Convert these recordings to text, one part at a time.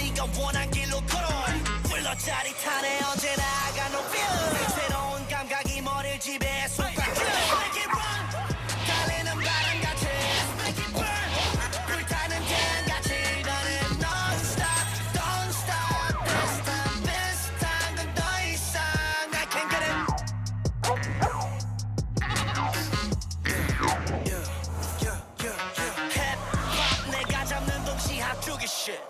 네가 원한 길로 걸어 불러 짜릿하네 언제나 I got no fear 새로운 감각이 머리를 지배해 손가락 Make it run 달리는 바람같이 Make it burn 불타는 태양같이 너는 non-stop Don't stop This time 비슷한 건 더 이상 I can't get it 힙합 내가 잡는 동시 합주기 shit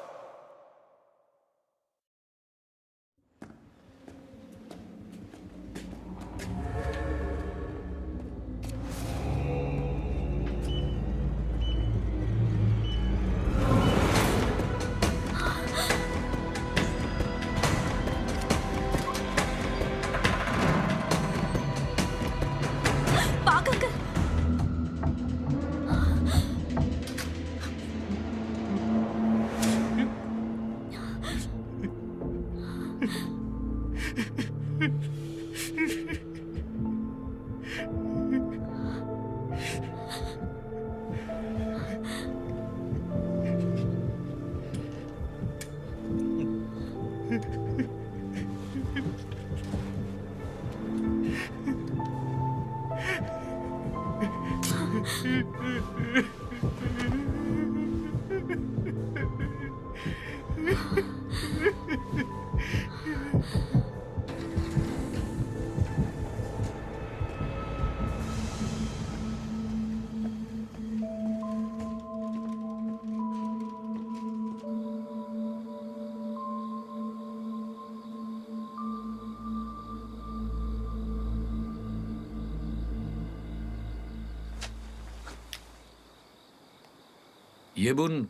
ये बुन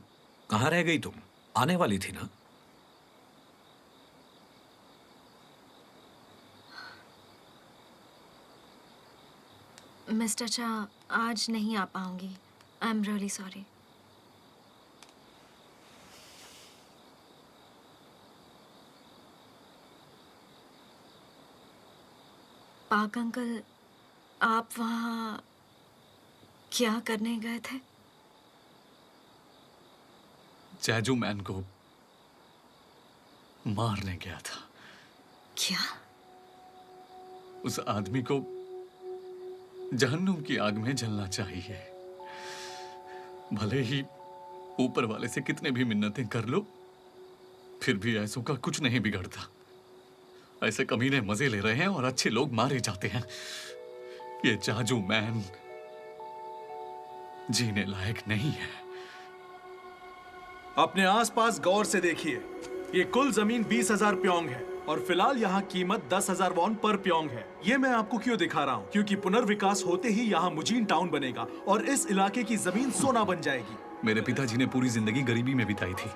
कहाँ रह गई तुम? आने वाली थी ना? मिस्टर चा आज नहीं आ पाऊंगी आई एम रियली सॉरी पाक अंकल आप वहाँ क्या करने गए थे? जैजू मैन को मारने गया था। क्या? उस आदमी को जहन्नुम की आग में जलना चाहिए। भले ही ऊपर वाले से कितने भी मिन्नतें कर लो, फिर भी ऐसों का कुछ नहीं बिगड़ता। ऐसे कमीने मजे ले रहे हैं और अच्छे लोग मारे जाते हैं। ये जाजू मैन जीने लायक नहीं है। अपने आसपास गौर से देखिए। ये कुल जमीन 20,000 प्योंग है और फिलहाल यहाँ कीमत 10,000 वॉन पर प्योंग है। ये मैं आपको क्यों दिखा रहा हूँ? क्योंकि पुनर्विकास होते ही यहाँ मुजीन टाउन बनेगा और इस इलाके की जमीन सोना बन जाएगी। मेरे पिताजी ने पूरी जिंदगी गरीबी में बिताई थी।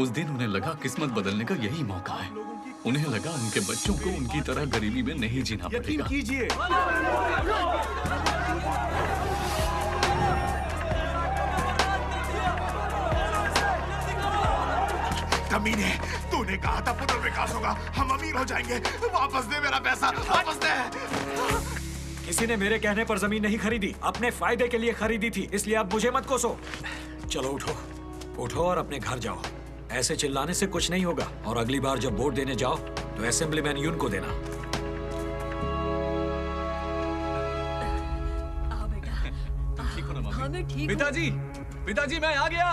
उस दिन उन्हें लगा किस्मत बदलने का यही मौका है। उन्हें लगा उनके बच्चों को उनकी तरह गरीबी में नहीं जीना पड़ेगा। यकीन कीजिए। कमीने, तूने कहा था पुनर्विकास होगा, हम अमीर हो जाएंगे। वापस दे मेरा पैसा, वापस दे। किसी ने मेरे कहने पर जमीन नहीं खरीदी, अपने फायदे के लिए खरीदी थी, इसलिए अब मुझे मत कोसो। चलो उठो, उठो और अपने घर जाओ। ऐसे चिल्लाने से कुछ नहीं होगा और अगली बार जब वोट देने जाओ तो असेंबलीमैन यून को देना। पिताजी, पिताजी मैं आ गया।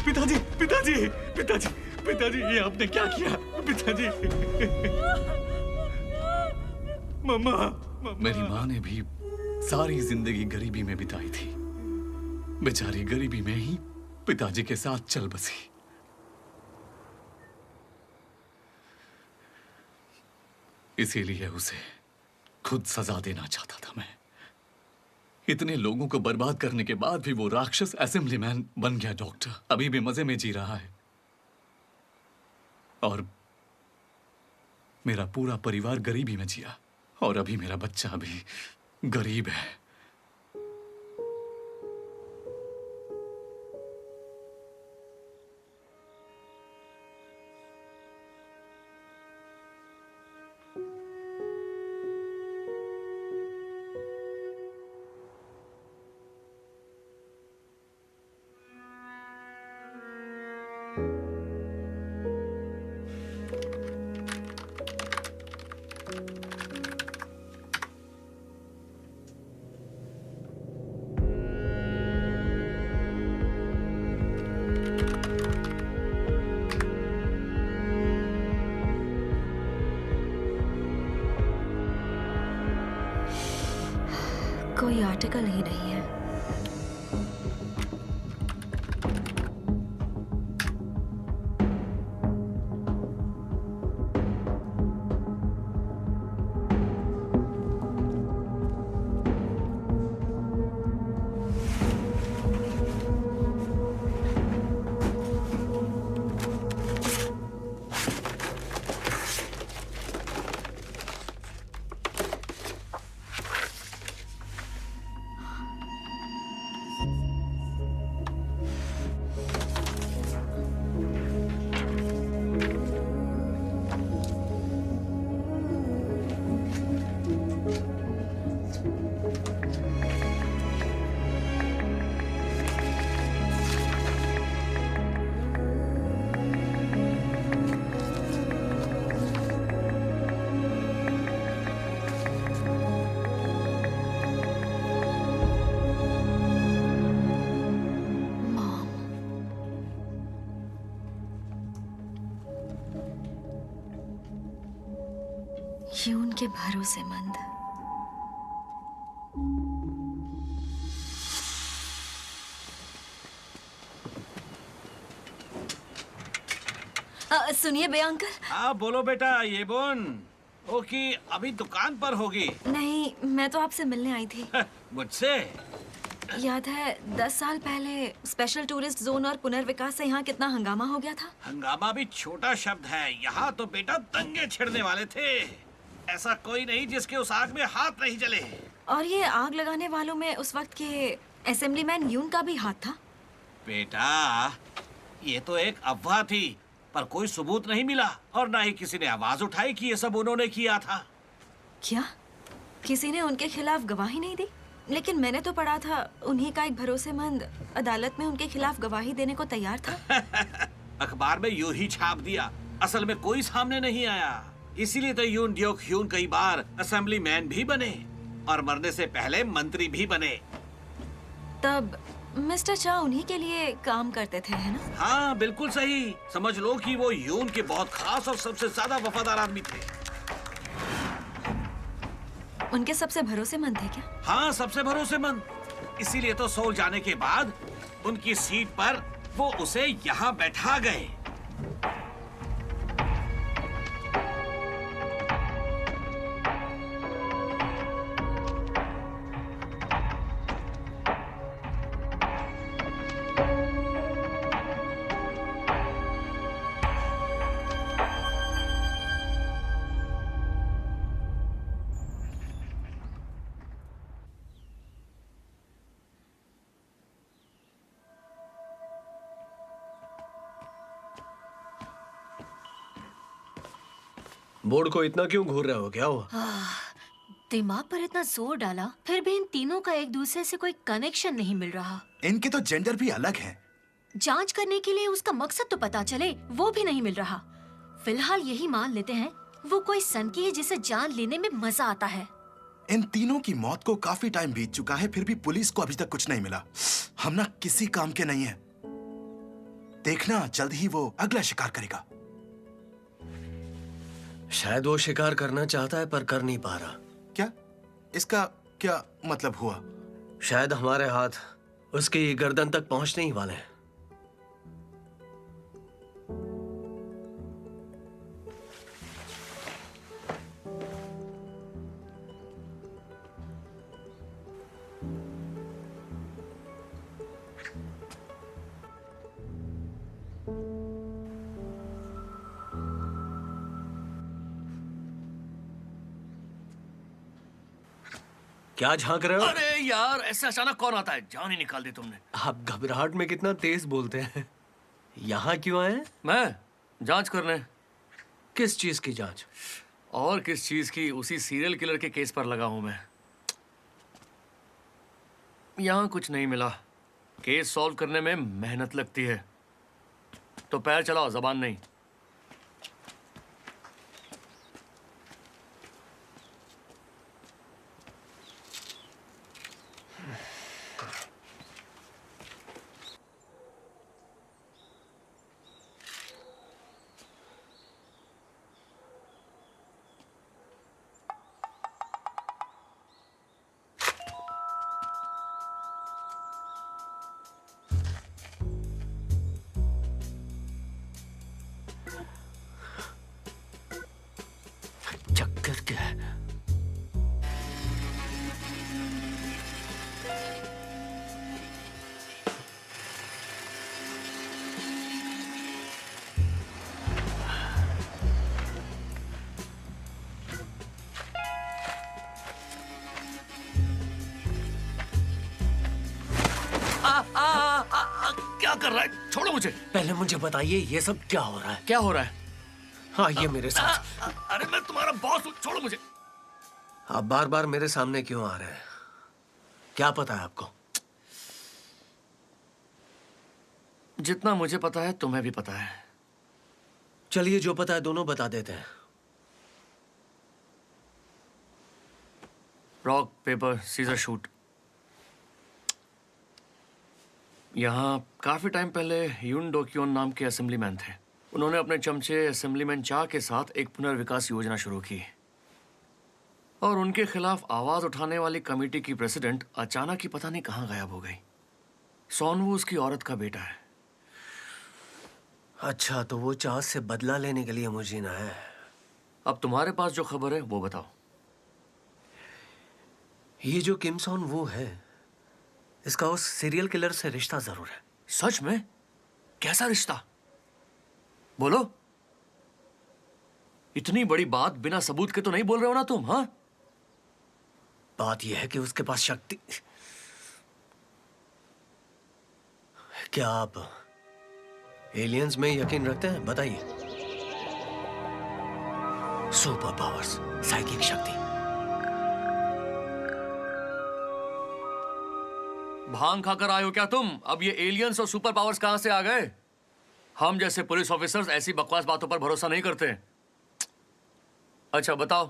पिताजी, पिताजी, पिताजी, पिताजी, ये आपने क्या किया? पिताजी, मम्मा, मेरी माँ ने भी सारी जिंदगी गरीबी में बिताई थी। बेचारी गरीबी में ही पिताजी के साथ चल बसी। इसीलिए उसे खुद सजा देना चाहता था मैं। इतने लोगों को बर्बाद करने के बाद भी वो राक्षस असेंबलीमैन बन गया। डॉक्टर अभी भी मजे में जी रहा है और मेरा पूरा परिवार गरीबी में जिया और अभी मेरा बच्चा भी गरीब है। प्रैक्टिकल ही नहीं है। यून के भरोसेमंद। सुनिए बे अंकल। हाँ बोलो बेटा, ये बोन ओके अभी दुकान पर होगी। नहीं, मैं तो आपसे मिलने आई थी। मुझसे? याद है 10 साल पहले स्पेशल टूरिस्ट जोन और पुनर्विकास से यहाँ कितना हंगामा हो गया था? हंगामा भी छोटा शब्द है, यहाँ तो बेटा दंगे छिड़ने वाले थे। ऐसा कोई नहीं जिसके उस आग में हाथ नहीं जले। और ये आग लगाने वालों में उस वक्त के असेंबलीमैन यून का भी हाथ था। बेटा ये तो एक अफवाह थी, पर कोई सबूत नहीं मिला और ना ही किसी ने आवाज उठाई कि ये सब उन्होंने किया था। क्या किसी ने उनके खिलाफ गवाही नहीं दी? लेकिन मैंने तो पढ़ा था उन्हीं का एक भरोसेमंद अदालत में उनके खिलाफ गवाही देने को तैयार था। अखबार में यूं ही छाप दिया, असल में कोई सामने नहीं आया। इसीलिए तो यून ड्योक ह्यून कई बार असेंबली मैन भी बने और मरने से पहले मंत्री भी बने। तब मिस्टर चा उन्हीं के लिए काम करते थे, है ना? हाँ बिल्कुल सही। समझ लो कि वो यून के बहुत खास और सबसे ज्यादा वफादार आदमी थे। उनके सबसे भरोसेमंद थे क्या? हाँ सबसे भरोसेमंद। इसीलिए तो सोल जाने के बाद उनकी सीट पर वो उसे यहाँ बैठा गए। बोर्ड को इतना क्यों घूर रहे हो? क्या हुआ? दिमाग पर इतना जोर डाला, फिर भी इन तीनों का एक दूसरे से कोई कनेक्शन नहीं मिल रहा। इनके तो जेंडर भी अलग है। जांच करने के लिए उसका मकसद तो पता चले, वो भी नहीं मिल रहा। फिलहाल यही मान लेते हैं वो कोई सनकी है जिसे जान लेने में मजा आता है। इन तीनों की मौत को काफी टाइम बीत चुका है, फिर भी पुलिस को अभी तक कुछ नहीं मिला। हम ना किसी काम के नहीं है। देखना जल्द ही वो अगला शिकार करेगा। शायद वो शिकार करना चाहता है पर कर नहीं पा रहा। क्या? इसका क्या मतलब हुआ? शायद हमारे हाथ उसकी गर्दन तक पहुंचने ही वाले हैं। क्या झांक रहे हो? अरे यार ऐसे अचानक कौन आता है? जान ही निकाल दी तुमने। आप घबराहट में कितना तेज बोलते हैं। यहाँ क्यों आए हैं? मैं जांच करने। किस चीज की जांच? और किस चीज की? उसी सीरियल किलर के केस पर लगा हूं मैं। यहाँ कुछ नहीं मिला। केस सॉल्व करने में मेहनत लगती है, तो पैर चलाओ, जबान नहीं। लटके हैं। क्या कर रहा है? छोड़ो मुझे। पहले मुझे बताइए ये सब क्या हो रहा है? क्या हो रहा है? हाँ, ये मेरे साथ। अरे मैं तुम्हारा बॉस हूँ, छोड़ो मुझे। आप बार बार मेरे सामने क्यों आ रहे हैं? क्या पता है आपको? जितना मुझे पता है तुम्हें भी पता है। चलिए, जो पता है दोनों बता देते हैं। Rock paper scissor shoot. यहाँ काफी टाइम पहले यून डोक्योन नाम के असेंबलीमैन थे। उन्होंने अपने चमचे असेंबलीमैन चा के साथ एक पुनर्विकास योजना शुरू की और उनके खिलाफ आवाज उठाने वाली कमेटी की प्रेसिडेंट अचानक ही पता नहीं कहाँ गायब हो गई। सोनवू उसकी औरत का बेटा है। अच्छा, तो वो चाह से बदला लेने के लिए मुझे ना है। अब तुम्हारे पास जो खबर है वो बताओ। ये जो किम सोन वू है, इसका उस सीरियल किलर से रिश्ता जरूर है। सच में? कैसा रिश्ता? बोलो। इतनी बड़ी बात बिना सबूत के तो नहीं बोल रहे हो ना तुम? हाँ, बात यह है कि उसके पास शक्ति। क्या आप एलियंस में यकीन रखते हैं? बताइए। सुपर पावर्स, साइकिक शक्ति। भांग खाकर आए हो क्या तुम? अब ये एलियंस और सुपर पावर्स कहां से आ गए? हम जैसे पुलिस ऑफिसर्स ऐसी बकवास बातों पर भरोसा नहीं करते। अच्छा बताओ,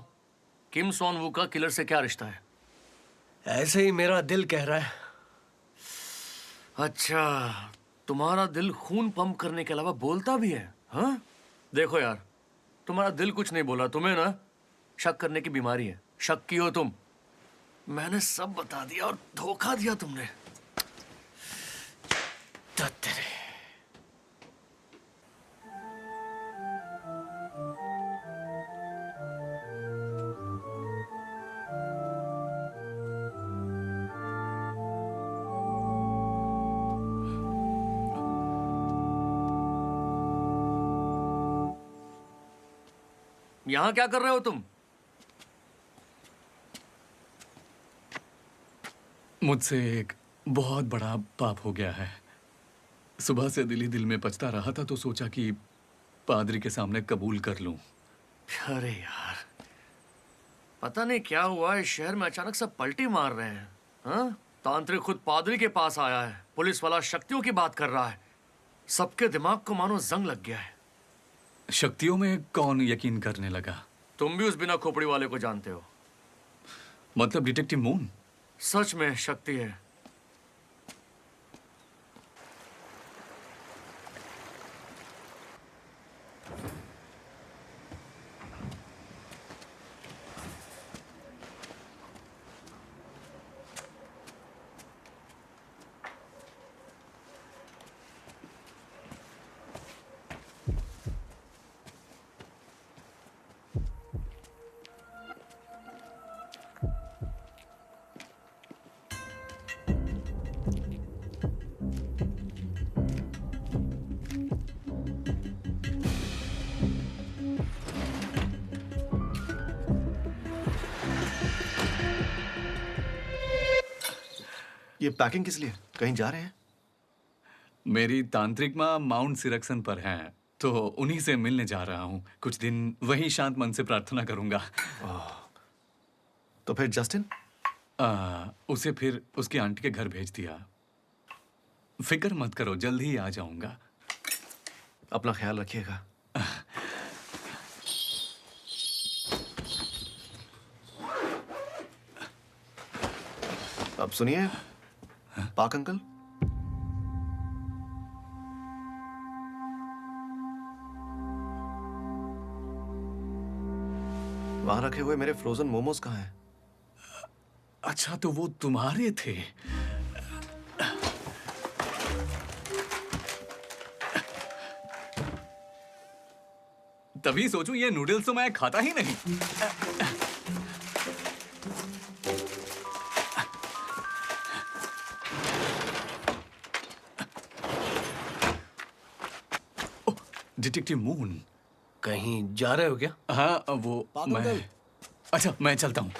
किम सोन वू का किलर से क्या रिश्ता है? ऐसे ही मेरा दिल कह रहा है। अच्छा, तुम्हारा दिल खून पंप करने के अलावा बोलता भी है? हाँ, देखो यार, तुम्हारा दिल कुछ नहीं बोला। तुम्हें ना शक करने की बीमारी है। शक की हो तुम। मैंने सब बता दिया और धोखा दिया तुमने। तेरे यहां क्या कर रहे हो तुम? मुझसे एक बहुत बड़ा पाप हो गया है। सुबह से दिल ही दिल में पछता रहा था, तो सोचा कि पादरी के सामने कबूल कर लूं। अरे यार, पता नहीं क्या हुआ, इस शहर में अचानक सब पलटी मार रहे हैं। हाँ? तांत्रिक खुद पादरी के पास आया है, पुलिस वाला शक्तियों की बात कर रहा है। सबके दिमाग को मानो जंग लग गया है। शक्तियों में कौन यकीन करने लगा? तुम भी उस बिना खोपड़ी वाले को जानते हो? मतलब डिटेक्टिव मून? सच में शक्ति है। ये पैकिंग किस लिए? कहीं जा रहे हैं? मेरी तांत्रिक माँ माउंट सिरक्सन पर हैं, तो उन्हीं से मिलने जा रहा हूँ। कुछ दिन वहीं शांत मन से प्रार्थना करूंगा। तो फिर जस्टिन? उसे फिर उसकी आंटी के घर भेज दिया। फिक्र मत करो, जल्द ही आ जाऊंगा। अपना ख्याल रखिएगा। अब सुनिए पाक अंकल, वहां रखे हुए मेरे फ्रोजन मोमोज कहाँ हैं? अच्छा, तो वो तुम्हारे थे? तभी सोचूं ये नूडल्स तो मैं खाता ही नहीं। Detective moon. कहीं जा रहे हो क्या? हाँ, वो मैं... अच्छा, मैं चलता हूँ।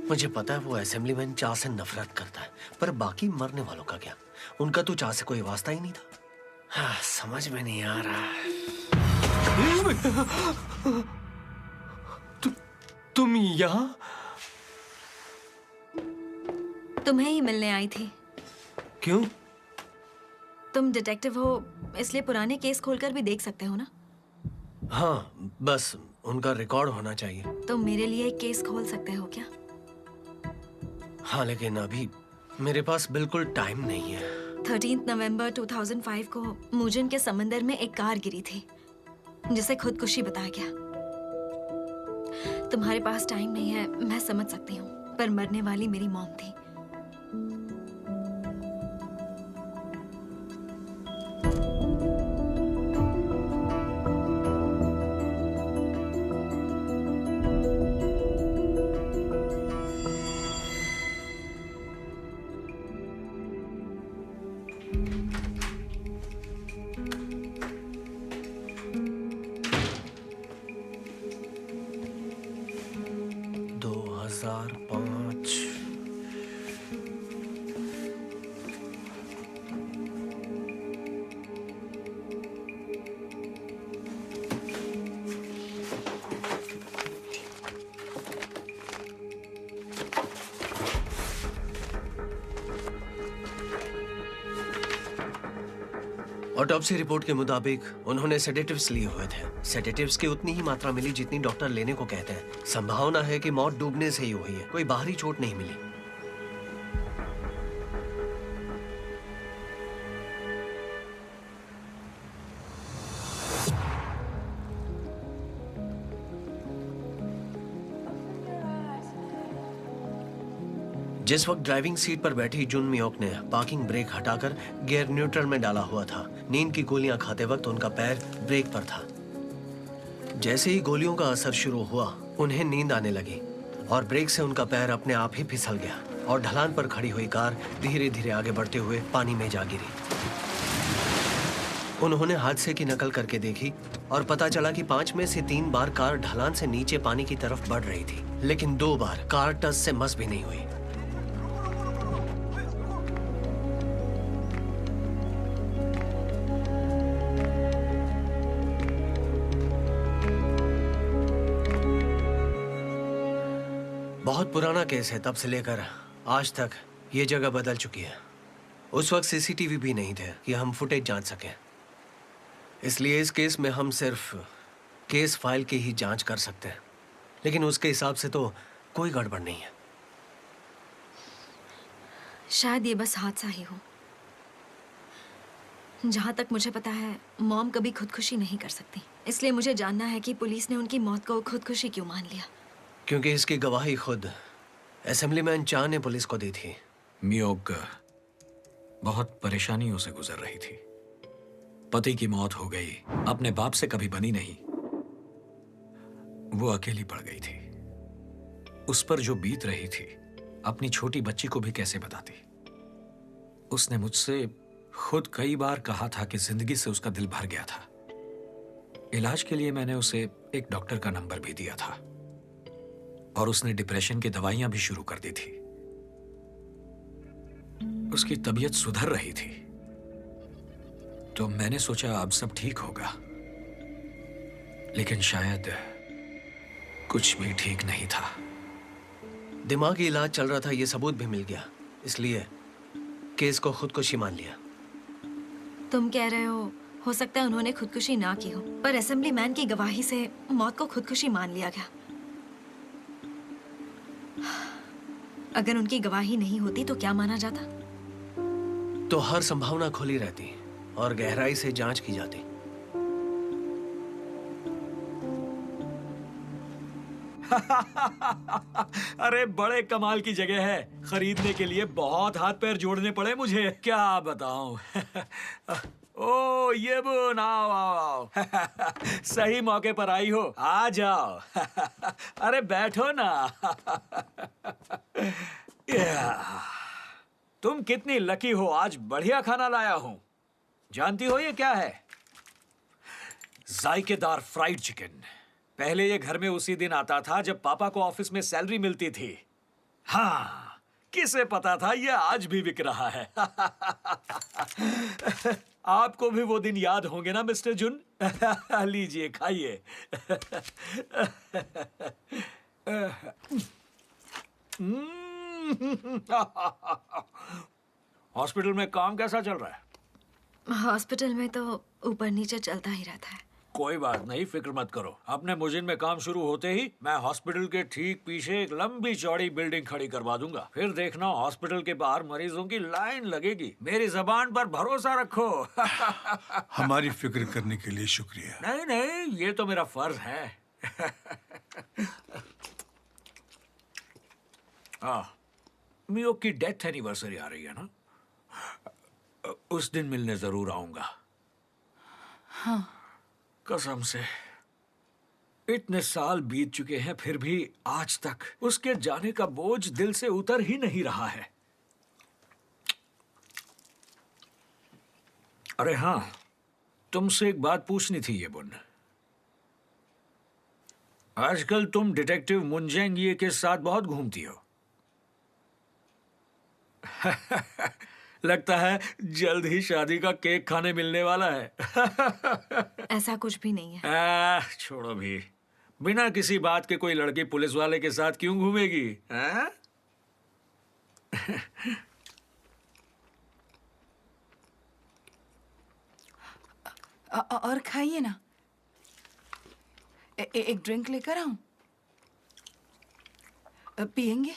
मुझे पता है वो असेंबलीमैन चा से नफरत करता है, पर बाकी मरने वालों का क्या? उनका तो चा से कोई वास्ता ही नहीं था। हाँ, समझ में नहीं आ रहा। तुम यहाँ? तुम्हें ही मिलने आई थी। क्यों? तुम डिटेक्टिव हो, इसलिए पुराने केस खोलकर भी देख सकते हो ना। हाँ, बस उनका रिकॉर्ड होना चाहिए। तुम मेरे लिए एक केस खोल सकते हो क्या? हाँ, लेकिन अभी मेरे पास बिल्कुल टाइम नहीं है। 13 नवंबर 2005 को मुजिन के समंदर में एक कार गिरी थी, जिसे खुदकुशी बताया गया। तुम्हारे पास टाइम नहीं है, मैं समझ सकती हूँ, पर मरने वाली मेरी मॉम थी। ऑटोप्सी रिपोर्ट के मुताबिक उन्होंने सेडेटिव्स लिए हुए थे। सेडेटिव्स की उतनी ही मात्रा मिली जितनी डॉक्टर लेने को कहते हैं। संभावना है कि मौत डूबने से ही हुई है, कोई बाहरी चोट नहीं मिली। जिस वक्त ड्राइविंग सीट पर बैठी जुन मियोक ने पार्किंग ब्रेक हटाकर गियर न्यूट्रल में डाला हुआ था, नींद की गोलियां खाते वक्त उनका पैर ब्रेक पर था। जैसे ही गोलियों का असर शुरू हुआ, उन्हें नींद आने लगी और ब्रेक से उनका पैर अपने आप ही फिसल गया और ढलान पर खड़ी हुई कार धीरे धीरे आगे बढ़ते हुए पानी में जा गिरी। उन्होंने हादसे की नकल करके देखी और पता चला कि 5 में से 3 बार कार ढलान से नीचे पानी की तरफ बढ़ रही थी, लेकिन 2 बार कार टस से मस भी नहीं हुई। बहुत पुराना केस है, तब से लेकर आज तक ये जगह बदल चुकी है। उस वक्त सीसीटीवी भी नहीं थे कि हम फुटेज जांच सकें, इसलिए इस केस में हम सिर्फ केस फाइल की ही जांच कर सकते हैं, लेकिन उसके हिसाब से तो कोई गड़बड़ नहीं है। शायद ये बस हादसा ही हो। जहां तक मुझे पता है, मॉम कभी खुदकुशी नहीं कर सकती, इसलिए मुझे जानना है कि पुलिस ने उनकी मौत को खुदकुशी क्यों मान लिया। क्योंकि इसकी गवाही खुद असेंबलीमैन चा ने पुलिस को दी थी। मियोक बहुत परेशानियों से गुजर रही थी। पति की मौत हो गई, अपने बाप से कभी बनी नहीं, वो अकेली पड़ गई थी। उस पर जो बीत रही थी, अपनी छोटी बच्ची को भी कैसे बताती। उसने मुझसे खुद कई बार कहा था कि जिंदगी से उसका दिल भर गया था। इलाज के लिए मैंने उसे एक डॉक्टर का नंबर भी दिया था और उसने डिप्रेशन की दवाइयां भी शुरू कर दी थी। उसकी तबीयत सुधर रही थी, तो मैंने सोचा अब सब ठीक होगा, लेकिन शायद कुछ भी ठीक नहीं था। दिमागी इलाज चल रहा था, ये सबूत भी मिल गया, इसलिए केस को खुदकुशी मान लिया। तुम कह रहे हो सकता है उन्होंने खुदकुशी ना की हो, पर असेंबलीमैन की गवाही से मौत को खुदकुशी मान लिया गया। अगर उनकी गवाही नहीं होती तो क्या माना जाता? तो हर संभावना खुली रहती और गहराई से जांच की जाती। अरे बड़े कमाल की जगह है, खरीदने के लिए बहुत हाथ पैर जोड़ने पड़े मुझे, क्या बताऊं। ओ ये बुन, आओ आओ। सही मौके पर आई हो, आ जाओ। अरे बैठो ना। तुम कितनी लकी हो, आज बढ़िया खाना लाया हूं। जानती हो ये क्या है? जायकेदार फ्राइड चिकन। पहले ये घर में उसी दिन आता था जब पापा को ऑफिस में सैलरी मिलती थी। हाँ, किसे पता था ये आज भी बिक रहा है। आपको भी वो दिन याद होंगे ना मिस्टर जुन? लीजिए खाइए। हॉस्पिटल में काम कैसा चल रहा है? हॉस्पिटल में तो ऊपर नीचे चलता ही रहता है। कोई बात नहीं, फिक्र मत करो। अपने मुजिन में काम शुरू होते ही मैं हॉस्पिटल के ठीक पीछे एक लंबी चौड़ी बिल्डिंग खड़ी करवा दूंगा। फिर देखना हॉस्पिटल के बाहर मरीजों की लाइन लगेगी। मेरी जबान पर भरोसा रखो। हमारी फिक्र करने के लिए शुक्रिया। नहीं नहीं, ये तो मेरा फर्ज है। मियो की डेथ एनिवर्सरी आ रही है ना, उस दिन मिलने जरूर आऊंगा। हाँ। कसम से इतने साल बीत चुके हैं, फिर भी आज तक उसके जाने का बोझ दिल से उतर ही नहीं रहा है। अरे हाँ, तुमसे एक बात पूछनी थी ये बुन। आजकल तुम डिटेक्टिव मुंजेंगिए के साथ बहुत घूमती हो। लगता है जल्द ही शादी का केक खाने मिलने वाला है। ऐसा कुछ भी नहीं है। छोड़ो भी, बिना किसी बात के कोई लड़की पुलिस वाले के साथ क्यों घूमेगी? और खाइए ना। एक ड्रिंक लेकर आऊं? पिएंगे?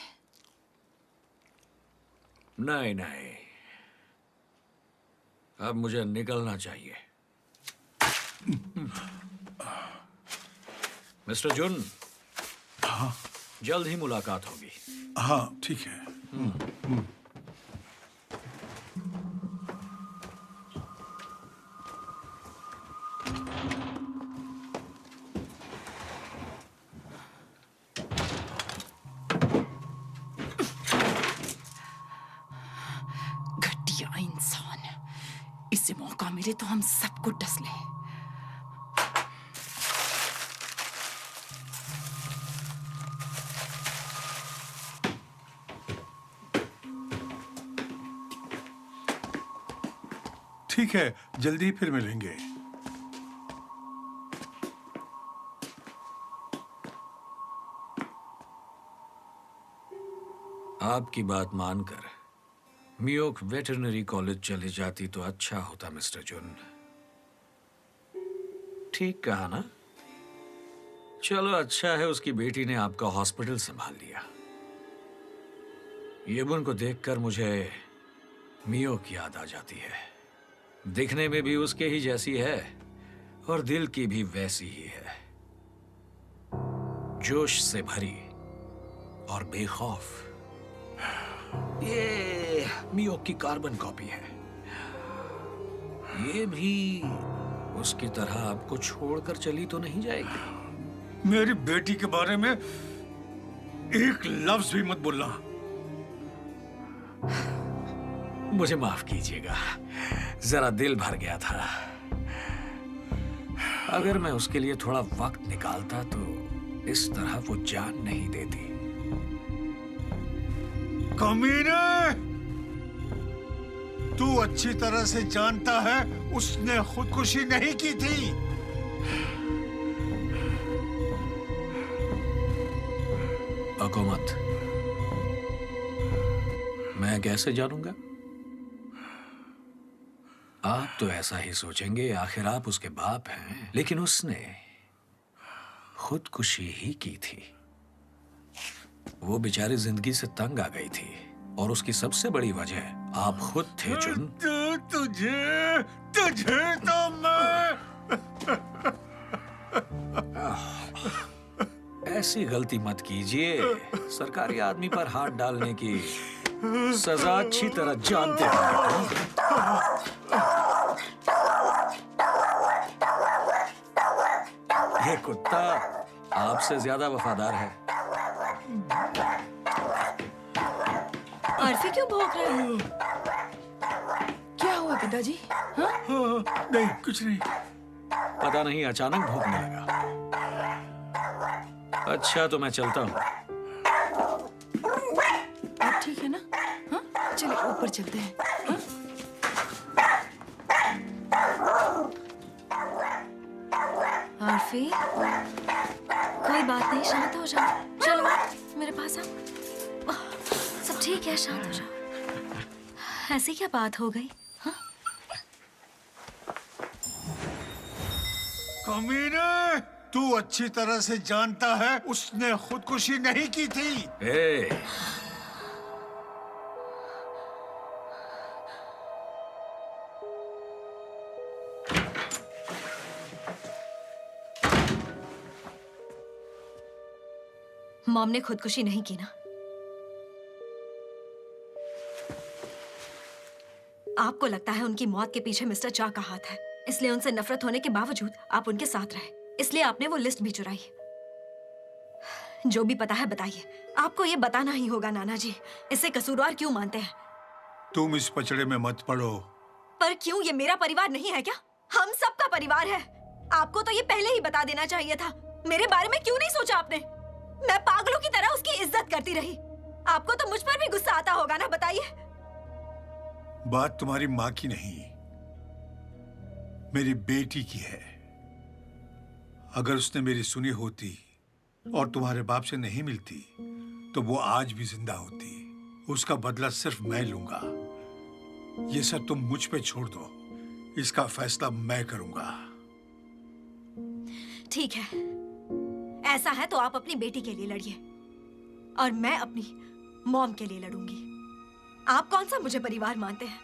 नहीं नहीं, अब मुझे निकलना चाहिए। मिस्टर जुन, हाँ, जल्द ही मुलाकात होगी। हाँ ठीक है। घटिया इंसान, इसे मौका मिले तो हम सबको डस ले। ठीक है, जल्दी ही फिर मिलेंगे। आपकी बात मानकर मियोक वेटरनरी कॉलेज चली जाती तो अच्छा होता मिस्टर जुन। ठीक कहा ना? चलो अच्छा है उसकी बेटी ने आपका हॉस्पिटल संभाल लिया। येबुन को देखकर मुझे मियोक याद आ जाती है। दिखने में भी उसके ही जैसी है और दिल की भी वैसी ही है, जोश से भरी और बेखौफ। ये मियोक की कार्बन कॉपी है। ये भी उसकी तरह आपको छोड़कर चली तो नहीं जाएगी। मेरी बेटी के बारे में एक लफ्ज भी मत बोलना। मुझे माफ कीजिएगा, जरा दिल भर गया था। अगर मैं उसके लिए थोड़ा वक्त निकालता तो इस तरह वो जान नहीं देती। कमीने! तू अच्छी तरह से जानता है उसने खुदकुशी नहीं की थी। बको मत। मैं कैसे जानूंगा? आप तो ऐसा ही सोचेंगे, आखिर आप उसके बाप हैं। लेकिन उसने खुदकुशी ही की थी। वो बेचारी जिंदगी से तंग आ गई थी और उसकी सबसे बड़ी वजह आप खुद थे जुन। तुझे तो मैं ऐसी गलती मत कीजिए। सरकारी आदमी पर हाथ डालने की सजा अच्छी तरह जानते हैं। ये कुत्ता आपसे ज्यादा वफादार है। आरफी क्यों भौंक रहे हो? क्या हुआ पिताजी? हाँ? नहीं, कुछ नहीं। पता नहीं अचानक भौंकने लगा। अच्छा तो मैं चलता हूँ। आप ठीक है ना? हाँ? चलिए ऊपर चलते हैं। हाँ? आरफी, कोई बात नहीं, शांत हो जाओ। चलो मेरे पास आओ। सब ठीक है, शांत हो जाओ। ऐसी क्या बात हो गई? हाँ? कमीने, तू अच्छी तरह से जानता है उसने खुदकुशी नहीं की थी। मॉम ने खुदकुशी नहीं की ना? आपको लगता है उनकी मौत के पीछे मिस्टर चा का हाथ है, इसलिए उनसे नफरत होने के बावजूद आप उनके साथ रहे, इसलिए आपने वो लिस्ट भी चुराई। जो भी पता है बताइए। आपको ये बताना ही होगा नाना जी। इसे कसूरवार क्यों मानते हैं? तुम इस पचड़े में मत पड़ो। पर क्यों? ये मेरा परिवार नहीं है क्या? हम सबका परिवार है। आपको तो ये पहले ही बता देना चाहिए था। मेरे बारे में क्यों नहीं सोचा आपने? मैं पागलों की तरह उसकी इज्जत करती रही। आपको तो मुझ पर भी गुस्सा आता होगा ना, बताइए। बात तुम्हारी माँ की नहीं, मेरी बेटी की है। अगर उसने मेरी सुनी होती और तुम्हारे बाप से नहीं मिलती तो वो आज भी जिंदा होती। उसका बदला सिर्फ मैं लूंगा। ये सब तुम मुझ पे छोड़ दो, इसका फैसला मैं करूंगा। ठीक है, ऐसा है तो आप अपनी बेटी के लिए लड़िए और मैं अपनी मॉम के लिए लड़ूंगी। आप कौन सा मुझे परिवार मानते हैं?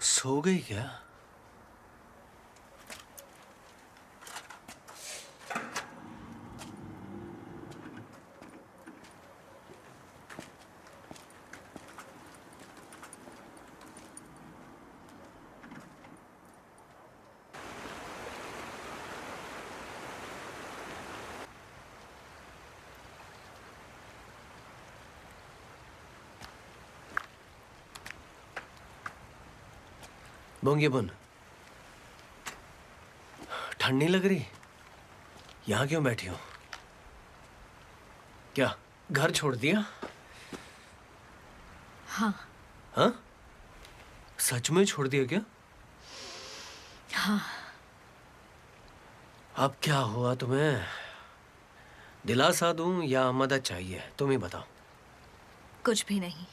सो गई क्या? बोंगे बुन, ठंड नहीं लग रही? यहां क्यों बैठी हो? क्या घर छोड़ दिया? हाँ। हाँ? सच में छोड़ दिया क्या? हाँ। अब क्या हुआ तुम्हें? दिलासा दूं या मदद चाहिए? तुम ही बताओ। कुछ भी नहीं।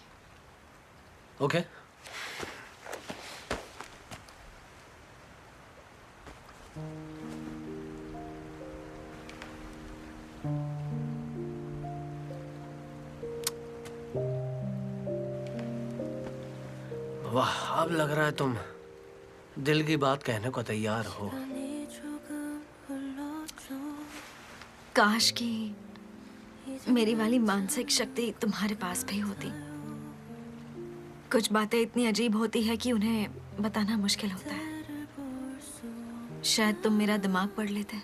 ओके। वाह, अब लग रहा है तुम दिल की बात कहने को तैयार हो। काश कि मेरी वाली मानसिक शक्ति तुम्हारे पास भी होती। कुछ बातें इतनी अजीब होती है कि उन्हें बताना मुश्किल होता है। शायद तुम मेरा दिमाग पढ़ लेते।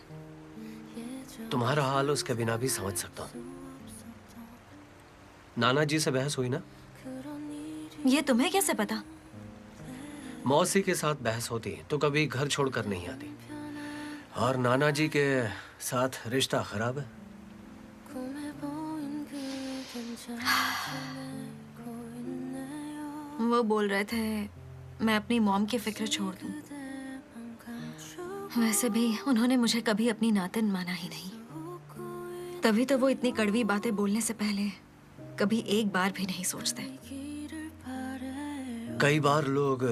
तुम्हारा हाल उसके बिना भी समझ सकता हूँ। नाना जी से बहस हुई ना? ये तुम्हें कैसे पता? मौसी के साथ बहस होती तो कभी घर छोड़कर नहीं आती। और नाना जी के साथ रिश्ता खराब है। वो बोल रहे थे मैं अपनी मॉम की फिक्र छोड़ दूं। वैसे भी उन्होंने मुझे कभी अपनी नातिन माना ही नहीं। तभी तो वो इतनी कड़वी बातें बोलने से पहले कभी एक बार भी नहीं सोचते। कई बार लोग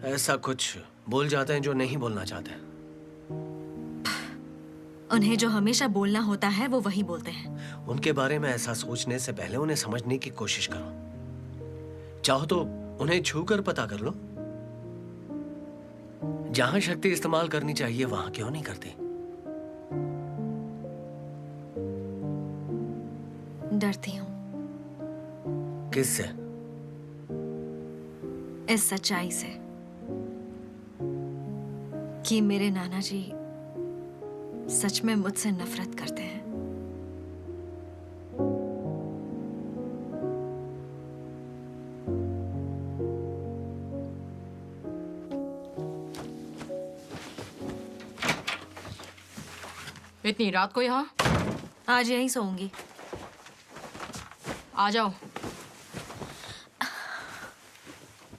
ऐसा कुछ बोल जाते हैं जो नहीं बोलना चाहते। उन्हें जो हमेशा बोलना होता है वो वही बोलते हैं। उनके बारे में ऐसा सोचने से पहले उन्हें समझने की कोशिश करो। चाहो तो उन्हें छू कर पता कर लो। जहां शक्ति इस्तेमाल करनी चाहिए वहां क्यों नहीं करती? डरती हूँ। किससे? इस सच्चाई से कि मेरे नाना जी सच में मुझसे नफरत करते हैं। इतनी रात को यहाँ? आज यहीं सोऊंगी। आ जाओ।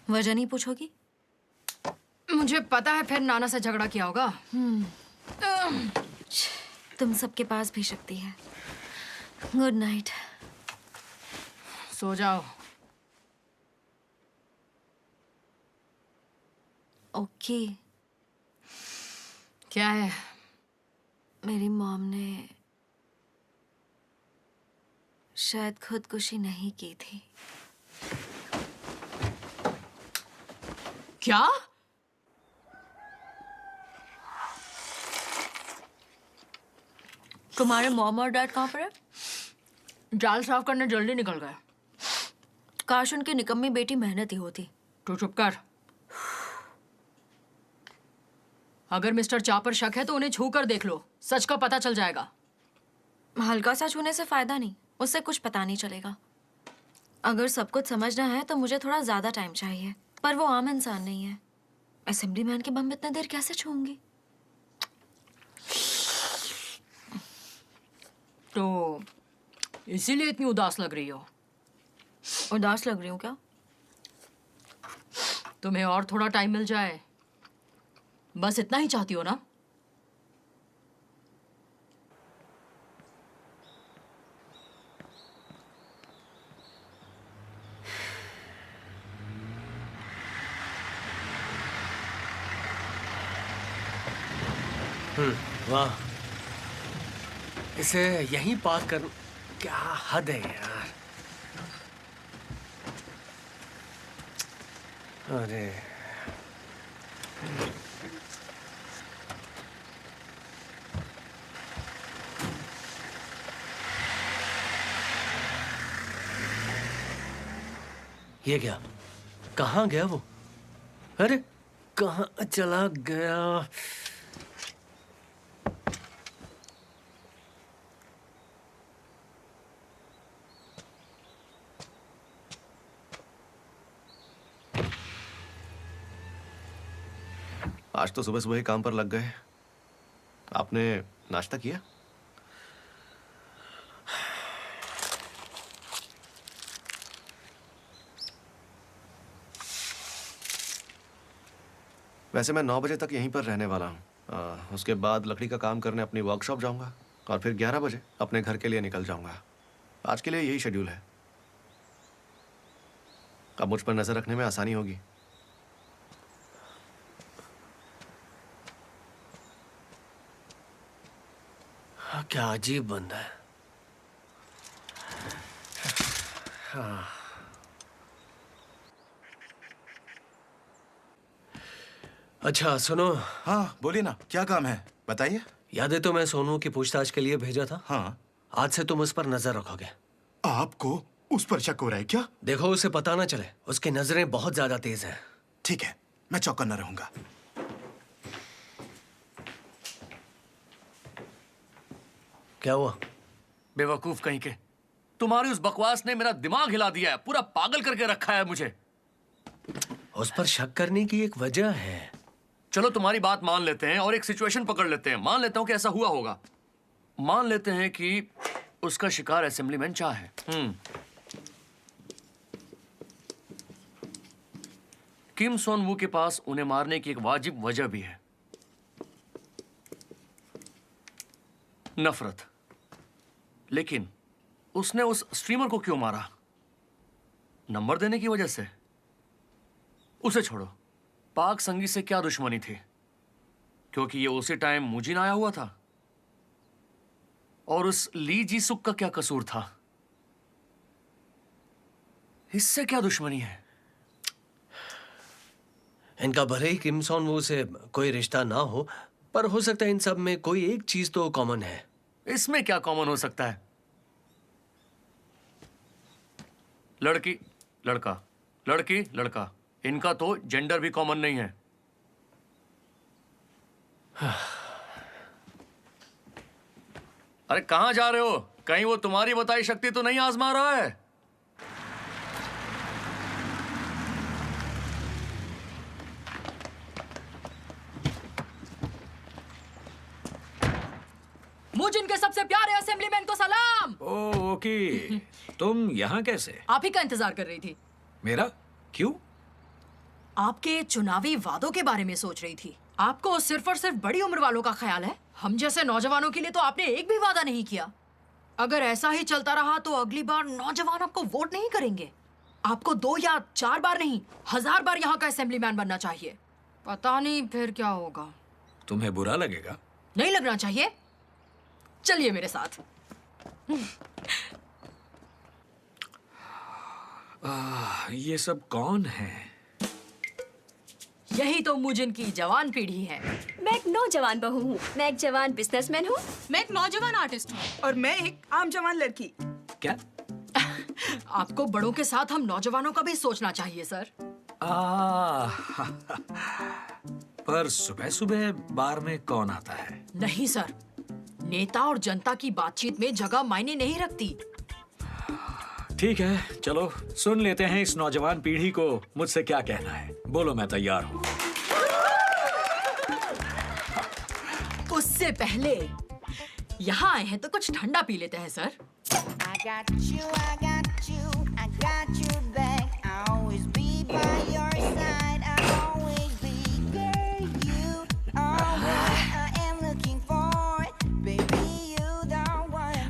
वजह नहीं पूछोगी? मुझे पता है फिर नाना से झगड़ा किया होगा। तुम सबके पास भी शक्ति है। Good night. सो जाओ। ओके। क्या है? मेरी मॉम ने शायद खुदकुशी नहीं की थी। क्या? तुम्हारे मॉम और डैड कहाँ पर है? जाल साफ करने जल्दी निकल गए। काश उनकी निकम्मी बेटी मेहनती होती। तू चुप कर। अगर मिस्टर चा पर शक है तो उन्हें छू कर देख लो, सच का पता चल जाएगा। हल्का सा छूने से फायदा नहीं, उससे कुछ पता नहीं चलेगा। अगर सब कुछ समझना है तो मुझे थोड़ा ज्यादा टाइम चाहिए, पर वो आम इंसान नहीं है। असेंबली मैन के बम इतना देर कैसे छूंगी? तो इसीलिए इतनी उदास लग रही हो? उदास लग रही हूँ क्या? तुम्हें और थोड़ा टाइम मिल जाए, बस इतना ही चाहती हो ना? वाह, इसे यहीं पार्क कर। क्या हद है यार। अरे ये क्या? कहाँ गया वो? अरे कहाँ चला गया? आज तो सुबह सुबह ही काम पर लग गए। आपने नाश्ता किया? वैसे मैं 9 बजे तक यहीं पर रहने वाला हूँ। उसके बाद लकड़ी का काम करने अपनी वर्कशॉप जाऊंगा और फिर 11 बजे अपने घर के लिए निकल जाऊंगा। आज के लिए यही शेड्यूल है। अब मुझ पर नजर रखने में आसानी होगी। क्या अजीब बंदा है। हाँ। अच्छा सुनो। हाँ बोलिए ना, क्या काम है बताइए। याद है तो मैं सोनू की पूछताछ के लिए भेजा था। हाँ। आज से तुम उस पर नजर रखोगे। आपको उस पर शक हो रहा है क्या? देखो उसे पता ना चले, उसकी नजरें बहुत ज्यादा तेज हैं। ठीक है, मैं चौकन्ना रहूंगा। क्या हुआ? बेवकूफ कहीं के, तुम्हारी उस बकवास ने मेरा दिमाग हिला दिया है, पूरा पागल करके रखा है मुझे। उस पर शक करने की एक वजह है। चलो तुम्हारी बात मान लेते हैं और एक सिचुएशन पकड़ लेते हैं। मान लेता हूं कि ऐसा हुआ होगा। मान लेते हैं कि उसका शिकार असेंबलीमैन चा है। किम सोन वू के पास उन्हें मारने की एक वाजिब वजह भी है, नफरत। लेकिन उसने उस स्ट्रीमर को क्यों मारा? नंबर देने की वजह से? उसे छोड़ो, पाक संगी से क्या दुश्मनी थी? क्योंकि ये उसी टाइम मुजीन आया हुआ था। और उस ली जी सुक का क्या कसूर था? इससे क्या दुश्मनी है? इनका भले ही किम सॉन वू से कोई रिश्ता ना हो, पर हो सकता है इन सब में कोई एक चीज तो कॉमन है। इसमें क्या कॉमन हो सकता है? लड़की लड़का, लड़की लड़का, इनका तो जेंडर भी कॉमन नहीं है। अरे कहां जा रहे हो? कहीं वो तुम्हारी बताई शक्ति तो नहीं आजमा रहा है? मुझे इनके सबसे प्यारे असेंबलीमैन को सलाम। ओके, तुम यहाँ कैसे? आप ही का इंतजार कर रही थी। मेरा? क्यों? आपके चुनावी वादों के बारे में सोच रही थी। आपको सिर्फ और सिर्फ बड़ी उम्र वालों का ख्याल है। हम जैसे नौजवानों के लिए तो आपने एक भी वादा नहीं किया। अगर ऐसा ही चलता रहा तो अगली बार नौजवान आपको वोट नहीं करेंगे। आपको 2 या 4 बार नहीं, 1000 बार यहाँ का असेंबलीमैन बनना चाहिए। पता नहीं फिर क्या होगा। तुम्हें बुरा लगेगा? नहीं लगना चाहिए। चलिए मेरे साथ। ये सब कौन है? यही तो मुजिन की जवान पीढ़ी है। मैं एक नौजवान बहू हूँ। मैं एक जवान बिजनेसमैन हूँ। मैं एक नौजवान आर्टिस्ट हूँ और मैं एक आम जवान लड़की। क्या? आपको बड़ों के साथ हम नौजवानों का भी सोचना चाहिए सर। पर सुबह सुबह बार में कौन आता है? नहीं सर, नेता और जनता की बातचीत में जगह मायने नहीं रखती। ठीक है, चलो सुन लेते हैं इस नौजवान पीढ़ी को मुझसे क्या कहना है। बोलो, मैं तैयार हूँ। उससे पहले यहाँ आए हैं तो कुछ ठंडा पी लेते हैं सर।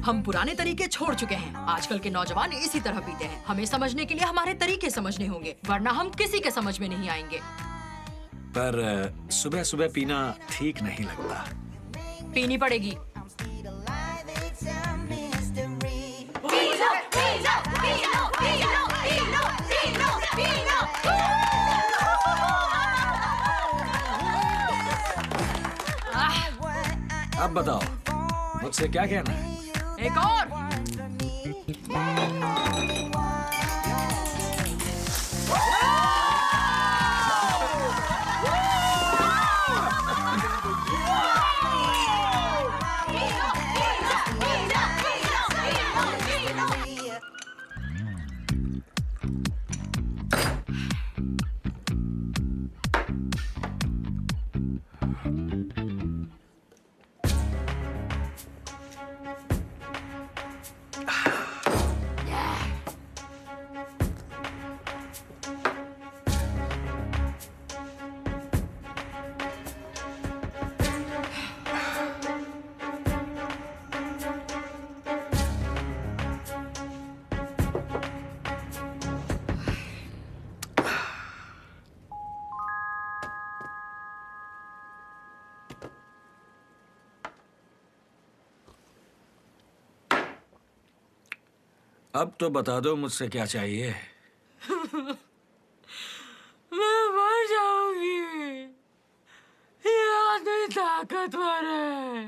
हम पुराने तरीके छोड़ चुके हैं। आजकल के नौजवान इसी तरह पीते हैं। हमें समझने के लिए हमारे तरीके समझने होंगे, वरना हम किसी के समझ में नहीं आएंगे। पर सुबह सुबह पीना ठीक नहीं लगता। पीनी पड़ेगी। अब बताओ, मुझसे क्या कहना है? एक और। अब तो बता दो मुझसे क्या चाहिए। मैं मर जाऊंगी। ये आदमी ताकतवर है।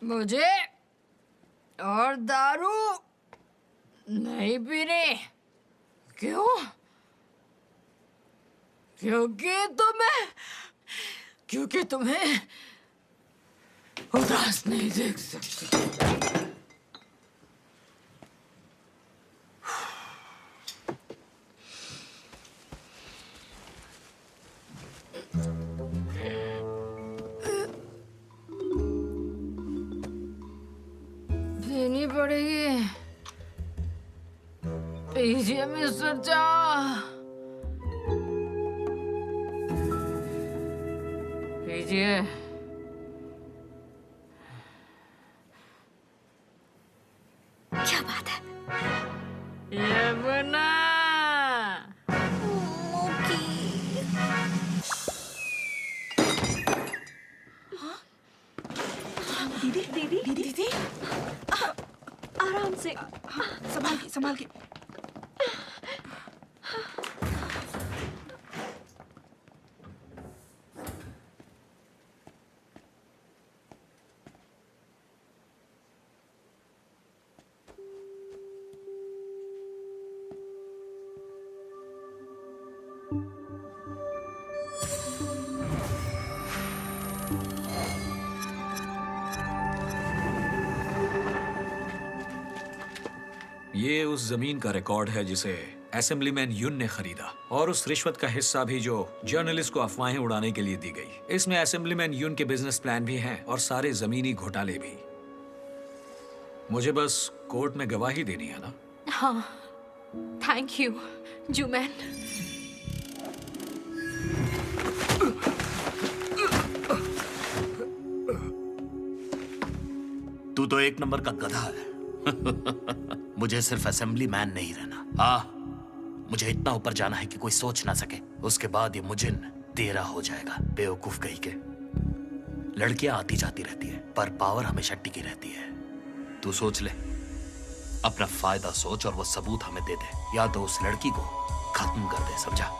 मुझे और दारू नहीं पीने। क्यों? क्योंकि तुम्हें उदास नहीं देख सकती। पीनी पड़ेगी। पीजिए मिस्टर चा। पीजिए। क्या बात है? ये बना दीदी दीदी दीदी आराम से। संभाल के संभाल के। ये उस जमीन का रिकॉर्ड है जिसे असेंबलीमैन युन ने खरीदा, और उस रिश्वत का हिस्सा भी जो जर्नलिस्ट को अफवाहें उड़ाने के लिए दी गई। इसमें असेंबलीमैन युन के बिजनेस प्लान भी हैं और सारे जमीनी घोटाले भी। मुझे बस कोर्ट में गवाही देनी है ना? हाँ, थैंक यू जूमैन। तू तो एक नंबर का गधा है। मुझे सिर्फ असेंबली मैन नहीं रहना। हाँ, मुझे इतना ऊपर जाना है कि कोई सोच ना सके। उसके बाद ये मुजिन तेरा हो जाएगा। बेवकूफ कहीं के। लड़कियां आती जाती रहती है, पर पावर हमेशा टिकी रहती है। तू सोच ले, अपना फायदा सोच और वो सबूत हमें दे दे, या तो उस लड़की को खत्म कर दे, समझा?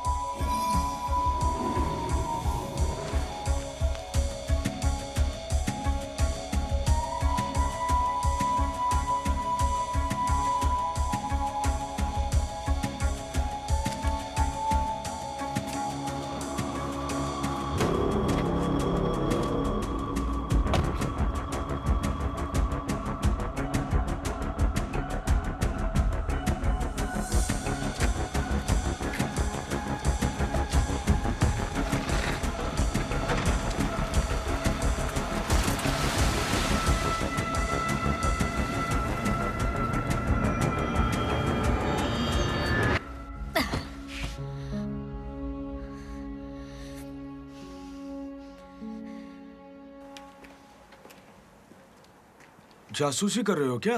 जासूसी कर रहे हो क्या?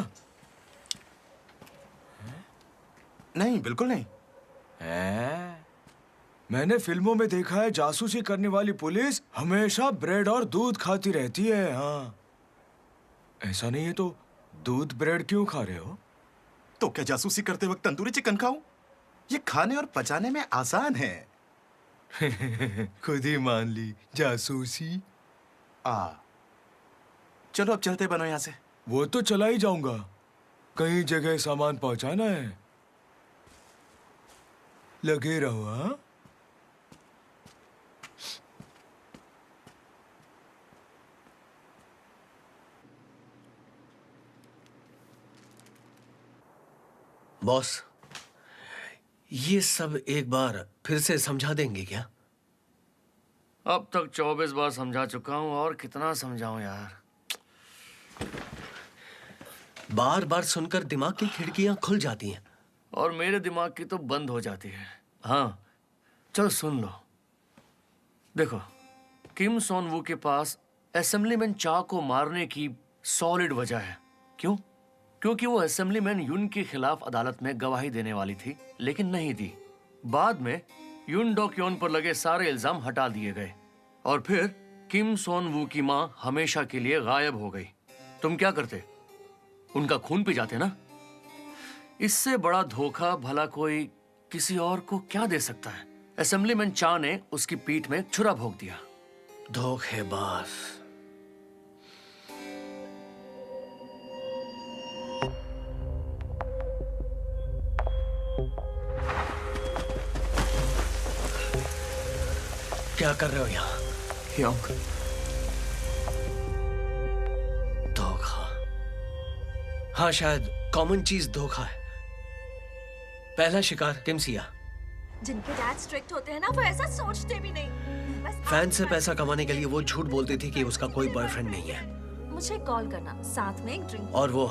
नहीं, बिल्कुल नहीं। मैंने फिल्मों में देखा है जासूसी करने वाली पुलिस हमेशा ब्रेड और दूध खाती रहती है। हाँ, ऐसा नहीं है तो दूध ब्रेड क्यों खा रहे हो? तो क्या जासूसी करते वक्त तंदूरी चिकन खाऊं? ये खाने और पचाने में आसान है। खुद ही मान ली जासूसी। चलो अब चलते बनो यहाँ से। वो तो चला ही जाऊंगा, कई जगह सामान पहुंचाना है। लगे रहो। हाँ, बॉस, ये सब एक बार फिर से समझा देंगे क्या? अब तक 24 बार समझा चुका हूं, और कितना समझाऊं यार। बार बार सुनकर दिमाग की खिड़कियां खुल जाती हैं। और मेरे दिमाग की तो बंद हो जाती है। हाँ, चलो सुन लो। देखो, किम सोन वू के पास असेंबलीमैन चा को मारने की सॉलिड वजह है। क्यों? क्योंकि वो असेंबलीमैन युन के खिलाफ अदालत में गवाही देने वाली थी, लेकिन नहीं दी। बाद में युन डोक्योन पर लगे सारे इल्जाम हटा दिए गए, और फिर किम सोन वू की मां हमेशा के लिए गायब हो गई। तुम क्या करते? उनका खून पी जाते ना? इससे बड़ा धोखा भला कोई किसी और को क्या दे सकता है? असेंबलीमैन चा ने उसकी पीठ में छुरा भोंक दिया। धोखेबाज। क्या कर रहे हो यहाँ? धोखा। हाँ, शायद कॉमन चीज धोखा है। पहला शिकार किम सिया। जिनके डैड स्ट्रिक्ट होते हैं ना, वो ऐसा सोचते भी नहीं। बस फैन से पैसा कमाने के लिए वो झूठ बोलती थी कि उसका कोई बॉयफ्रेंड नहीं है। मुझे कॉल करना, साथ में एक ड्रिंक। और वो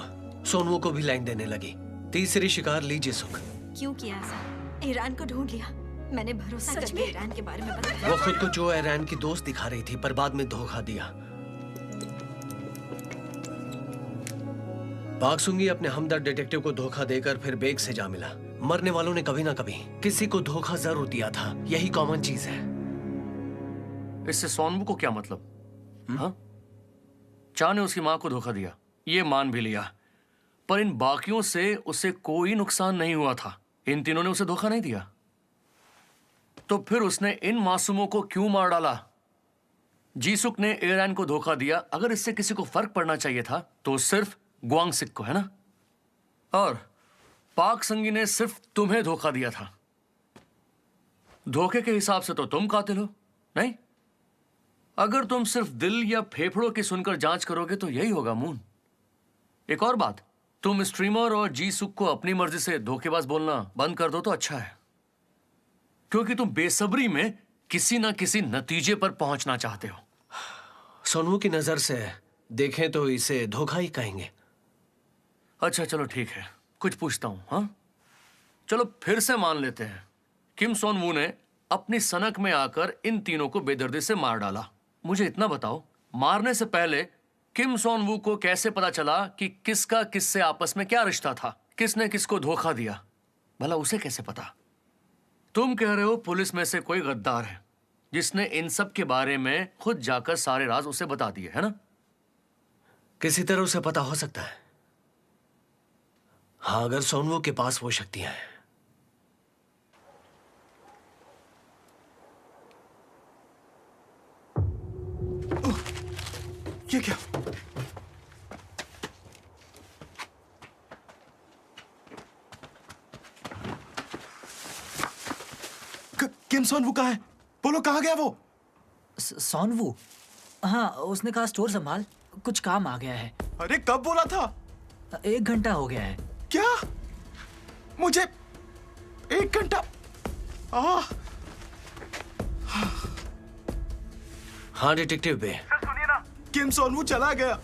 सोनवू को भी लाइन देने लगी। तीसरी शिकार लीजिए सुख। क्यों किया ऐसा? ईरान को ढूंढ लिया। मैंने भरोसा करके ईरान के बारे में बताया। वो खुद को जो ईरान की दोस्त दिखा रही थी, पर बाद में धोखा दिया। पाकसुंगी अपने हमदर्द डिटेक्टिव को धोखा देकर फिर बेग से जा मिला। मरने वालों ने कभी ना कभी किसी को धोखा जरूर दिया था। यही कॉमन चीज है। इससे सोनवू को क्या मतलब? हाँ? चा ने उसकी मां को धोखा दिया, ये मान भी लिया, पर इन बाकियों से उसे कोई नुकसान नहीं हुआ था। इन तीनों ने उसे धोखा नहीं दिया, तो फिर उसने इन मासूमों को क्यों मार डाला? जीसुक ने एरैन को धोखा दिया। अगर इससे किसी को फर्क पड़ना चाहिए था तो सिर्फ ग्वांगसिक को, है ना? और पाक संगी ने सिर्फ तुम्हें धोखा दिया था। धोखे के हिसाब से तो तुम कातिल हो, नहीं? अगर तुम सिर्फ दिल या फेफड़ों की सुनकर जांच करोगे तो यही होगा मून। एक और बात, तुम स्ट्रीमर और जीसुक को अपनी मर्जी से धोखेबाज बोलना बंद कर दो तो अच्छा है, क्योंकि तुम बेसब्री में किसी ना किसी नतीजे पर पहुंचना चाहते हो। सोनवू की नजर से देखें तो इसे धोखा ही कहेंगे। अच्छा चलो ठीक है, कुछ पूछता हूं। हाँ चलो फिर से मान लेते हैं किम सोनवू ने अपनी सनक में आकर इन तीनों को बेदर्दी से मार डाला। मुझे इतना बताओ, मारने से पहले किम सोनवू को कैसे पता चला कि किसका किससे आपस में क्या रिश्ता था, किसने किसको धोखा दिया? भला उसे कैसे पता? तुम कह रहे हो पुलिस में से कोई गद्दार है जिसने इन सब के बारे में खुद जाकर सारे राज उसे बता दिए, है ना? किसी तरह उसे पता हो सकता है। हाँ, अगर सोनवू के पास वो शक्तियां हैं। ये क्या? किम सोनवू कहाँ है? बोलो कहाँ गया वो? सोनवू? हाँ, उसने कहा स्टोर संभाल, कुछ काम आ गया है। अरे कब बोला था? 1 घंटा हो गया है। क्या? मुझे 1 घंटा? हाँ डिटेक्टिव बे। सर सुनिए ना, किम सोनवू चला गया।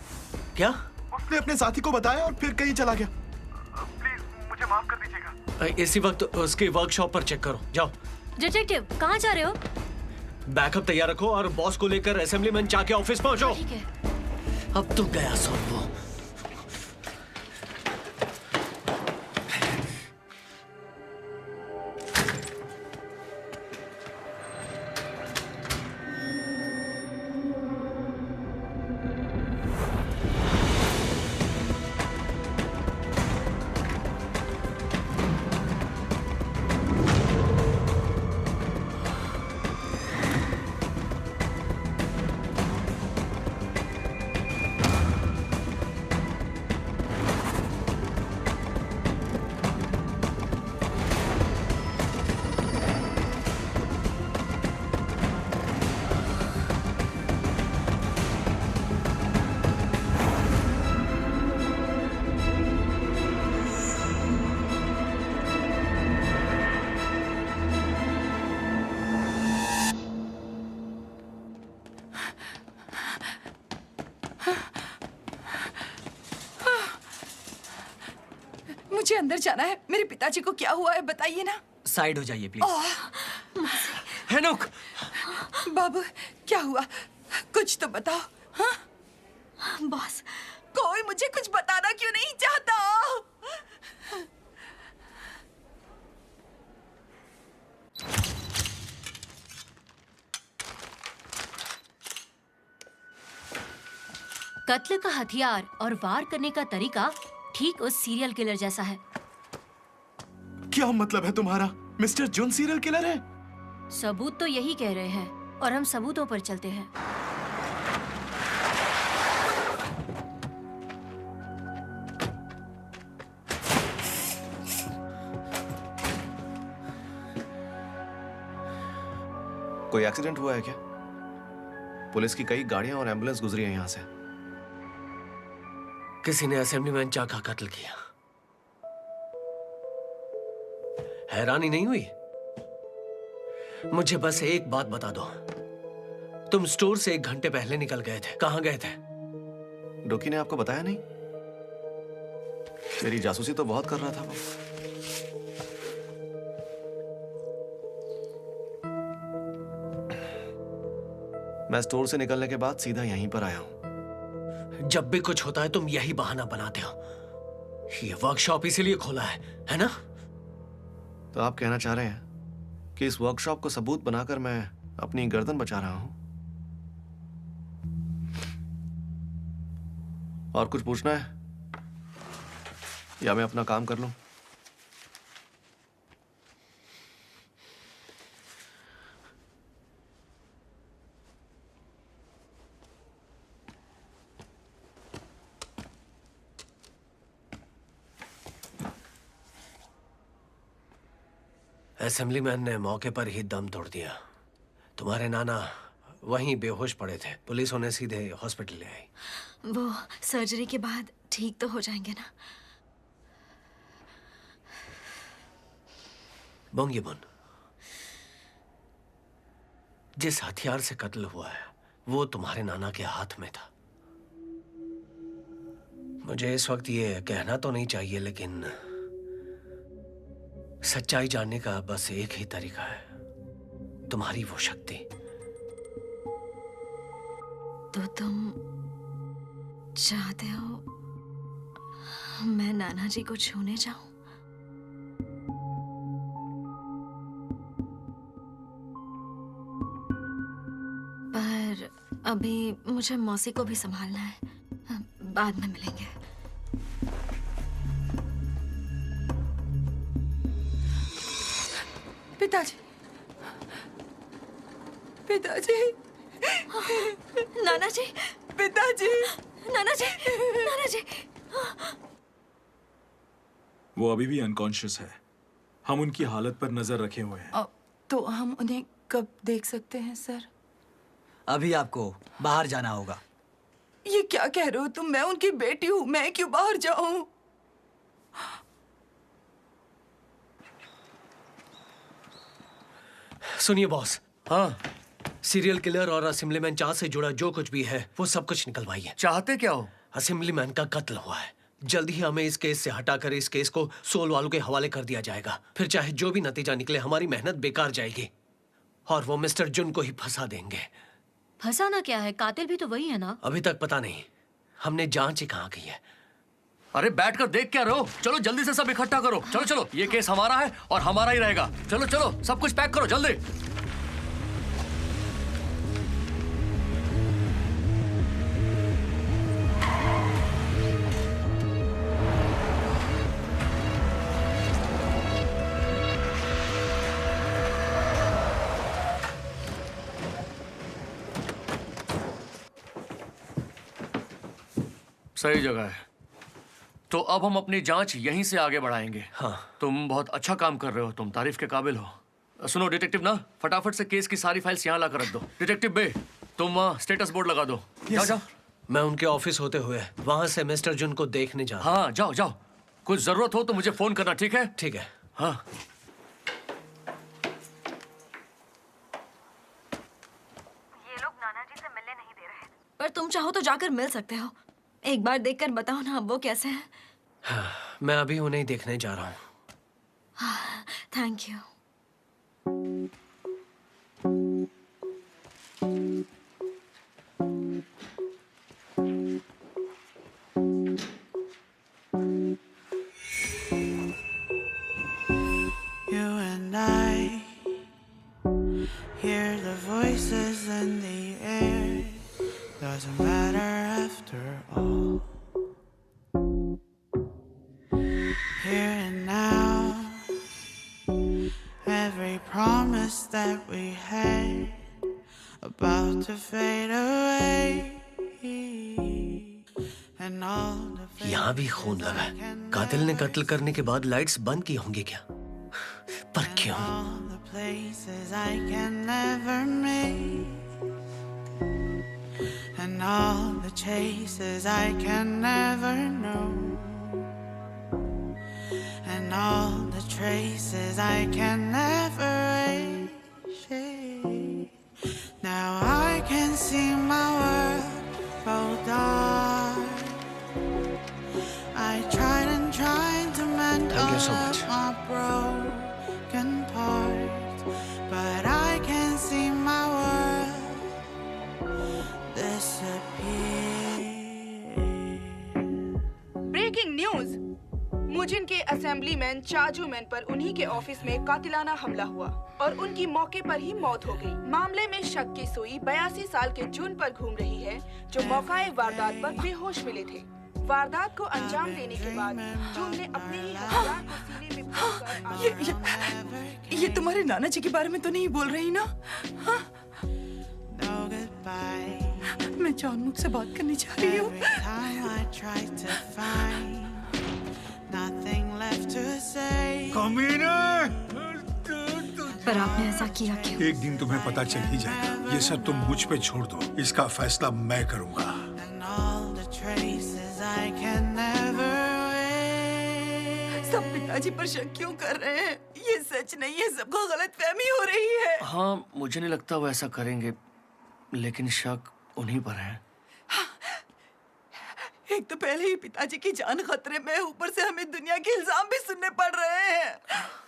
क्या? उसने अपने साथी को बताया और फिर कहीं चला गया। प्लीज मुझे माफ कर दीजिएगा। इसी वक्त उसकी वर्कशॉप पर चेक करो, जाओ। डिटेक्टिव, कहाँ जा रहे हो? बैकअप तैयार रखो और बॉस को लेकर असेंबलीमैन चा के ऑफिस पहुंचो। ठीक है। अब तो गया सोनवू। मुझे अंदर जाना है। मेरे पिताजी को क्या हुआ है बताइए ना। साइड हो जाइए प्लीज। हेनोक! बाबू क्या हुआ? कुछ तो बताओ। हाँ? बॉस, कोई मुझे कुछ बताना क्यों नहीं चाहता? कत्ल का हथियार और वार करने का तरीका ठीक उस सीरियल किलर जैसा है। क्या मतलब है तुम्हारा? मिस्टर जुन सीरियल किलर है? सबूत तो यही कह रहे हैं और हम सबूतों पर चलते हैं। कोई एक्सीडेंट हुआ है क्या? पुलिस की कई गाड़ियां और एम्बुलेंस गुजरी है यहां से। किसी ने असेंबलीमैन चा का कत्ल किया। हैरानी नहीं हुई? मुझे बस एक बात बता दो, तुम स्टोर से 1 घंटे पहले निकल गए थे, कहां गए थे? डोकी ने आपको बताया नहीं? मेरी जासूसी तो बहुत कर रहा था वो। मैं स्टोर से निकलने के बाद सीधा यहीं पर आया हूं। जब भी कुछ होता है तुम यही बहाना बनाते हो। ये वर्कशॉप इसीलिए खोला है ना? तो आप कहना चाह रहे हैं कि इस वर्कशॉप को सबूत बनाकर मैं अपनी गर्दन बचा रहा हूं? और कुछ पूछना है या मैं अपना काम कर लूं? असेंबलीमैन ने मौके पर ही दम तोड़ दिया। तुम्हारे नाना वहीं बेहोश पड़े थे। पुलिस उन्हें सीधे हॉस्पिटल ले आई। वो सर्जरी के बाद ठीक तो हो जाएंगे ना? बोंगीबुन, जिस हथियार से कत्ल हुआ है वो तुम्हारे नाना के हाथ में था। मुझे इस वक्त ये कहना तो नहीं चाहिए, लेकिन सच्चाई जानने का बस एक ही तरीका है, तुम्हारी वो शक्ति। तो तुम चाहते हो मैं नाना जी को छूने जाऊं? पर अभी मुझे मौसी को भी संभालना है, बाद में मिलेंगे। पिताजी, पिताजी, नाना जी, पिताजी, नाना जी, नाना जी। वो अभी भी अनकॉन्शियस है। हम उनकी हालत पर नजर रखे हुए हैं। तो हम उन्हें कब देख सकते हैं सर? अभी आपको बाहर जाना होगा। ये क्या कह रहे हो तुम? मैं उनकी बेटी हूँ, मैं क्यों बाहर जाऊं? सुनिए बॉस। हाँ, सीरियल किलर और असेंबलीमैन चाह से जुड़ा जो कुछ भी है वो सब कुछ निकलवाइए। चाहते क्या हो? असेंबलीमैन का कत्ल हुआ है। जल्द ही हमें इस केस से हटाकर इस केस को सोल वालों के हवाले कर दिया जाएगा। फिर चाहे जो भी नतीजा निकले हमारी मेहनत बेकार जाएगी और वो मिस्टर जुन को ही फंसा देंगे। फंसाना क्या है? कातिल भी तो वही है ना? अभी तक पता नहीं, हमने जांच ही कहाँ की है। अरे बैठकर देख क्या रहो? चलो जल्दी से सब इकट्ठा करो। चलो चलो, ये केस हमारा है और हमारा ही रहेगा। चलो चलो, सब कुछ पैक करो जल्दी। सही जगह है। तो अब हम अपनी जांच यहीं से आगे बढ़ाएंगे। हाँ। तुम बहुत अच्छा काम कर रहे हो, तुम तारीफ के काबिल हो। सुनो डिटेक्टिव ना, फटाफट से केस की सारी फाइल्स यहाँ लाकर रख दो। डिटेक्टिव बे, तुम वहाँ स्टेटस बोर्ड लगा दो। जाओ जाओ। मैं उनके ऑफिस होते हुए वहां से मिस्टर जुन को देखने जा रहा हूं। हाँ जाओ जाओ, कुछ जरूरत हो तो मुझे फोन करना, ठीक है? ठीक है। हाँ। ये लोग नाना जी से मिलने नहीं दे रहे, पर तुम चाहो तो जाकर मिल सकते हो। एक बार देखकर बताओ ना अब वो कैसे हैं। हाँ, मैं अभी उन्हें देखने जा रहा हूँ। Thank you. You and I hear the voices in the air. Doesn't matter after all. Here and now, every promise that we had about to fade away. And all the यहाँ भी खून लगा है। कातिल ने कत्ल करने के बाद लाइट्स बंद की होंगी क्या? पर क्यों? the places I can never make, and all the chases I can never know, and all the traces I can never erase. Now I can see my world go dark. I tried and tried to mend Thank you so all much. of my broken parts, but I can see my world disappear. Breaking news! Mujin के assemblyman चाजूमैन पर उन्हीं के office में कातिलाना हमला हुआ और उनकी मौके पर ही मौत हो गई। मामले में शक की सुई 82 साल के जून पर घूम रही है, जो मौकाए वारदात पर बेहोश मिले थे। वारदात को अंजाम देने के बाद जून ने अपने ही हथियार को सीने में भोंककर ये तुम्हारे नाना जी के बारे में तो नहीं बोल रही ना? हाँ? मैं जानमुख से बात करने जा रही हूँ। पर आपने ऐसा किया क्यों? एक दिन तुम्हें पता चल ही जाएगा। ये सब तुम मुझ पे छोड़ दो, इसका फैसला मैं करूंगा। सब पिताजी पर शक क्यों कर रहे हैं? ये सच नहीं है, सबको गलतफहमी हो रही है। हाँ, मुझे नहीं लगता वो ऐसा करेंगे, लेकिन शक उन्हीं पर है। एक तो पहले ही पिताजी की जान खतरे में, ऊपर से हमें दुनिया के इल्जाम भी सुनने पड़ रहे हैं।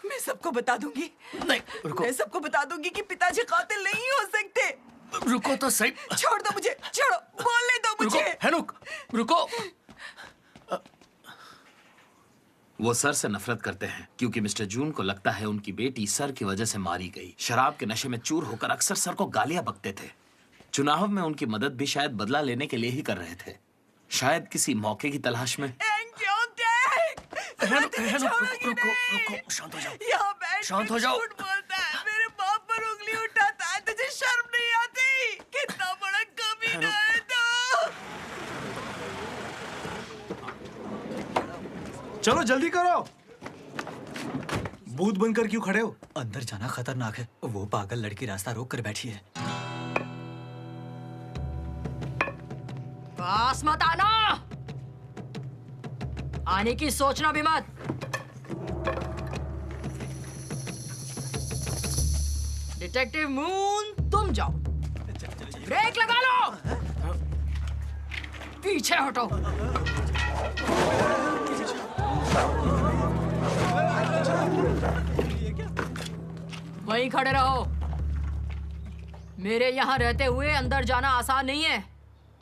मैं सबको बता दूंगी। नहीं, रुको। मैं सबको बता दूंगी कि पिताजी कातिल नहीं हो सकते। रुको तो सही। छोड़ दो मुझे, छोड़ो, बोलने दो मुझे। रुको। वो सर से नफरत करते हैं क्योंकि मिस्टर जून को लगता है उनकी बेटी सर की वजह से मारी गई। शराब के नशे में चूर होकर अक्सर सर को गालियां बकते थे। चुनाव में उनकी मदद भी शायद बदला लेने के लिए ही कर रहे थे, शायद किसी मौके की तलाश में। रुको, शांत हो जाओ। शांत हो जाओ। मेरे बाप पर उंगली उठाता है, तुझे शर्म नहीं आती? कितना बड़ा कमीना है तू। चलो जल्दी करो। भूत बनकर क्यों खड़े हो? अंदर जाना खतरनाक है। वो पागल लड़की रास्ता रोक कर बैठी है। पास मत आना। आने की सोचना भी मत। डिटेक्टिव मून, तुम जाओ। ब्रेक लगा लो। पीछे हटो। वहीं खड़े रहो। मेरे यहाँ रहते हुए अंदर जाना आसान नहीं है।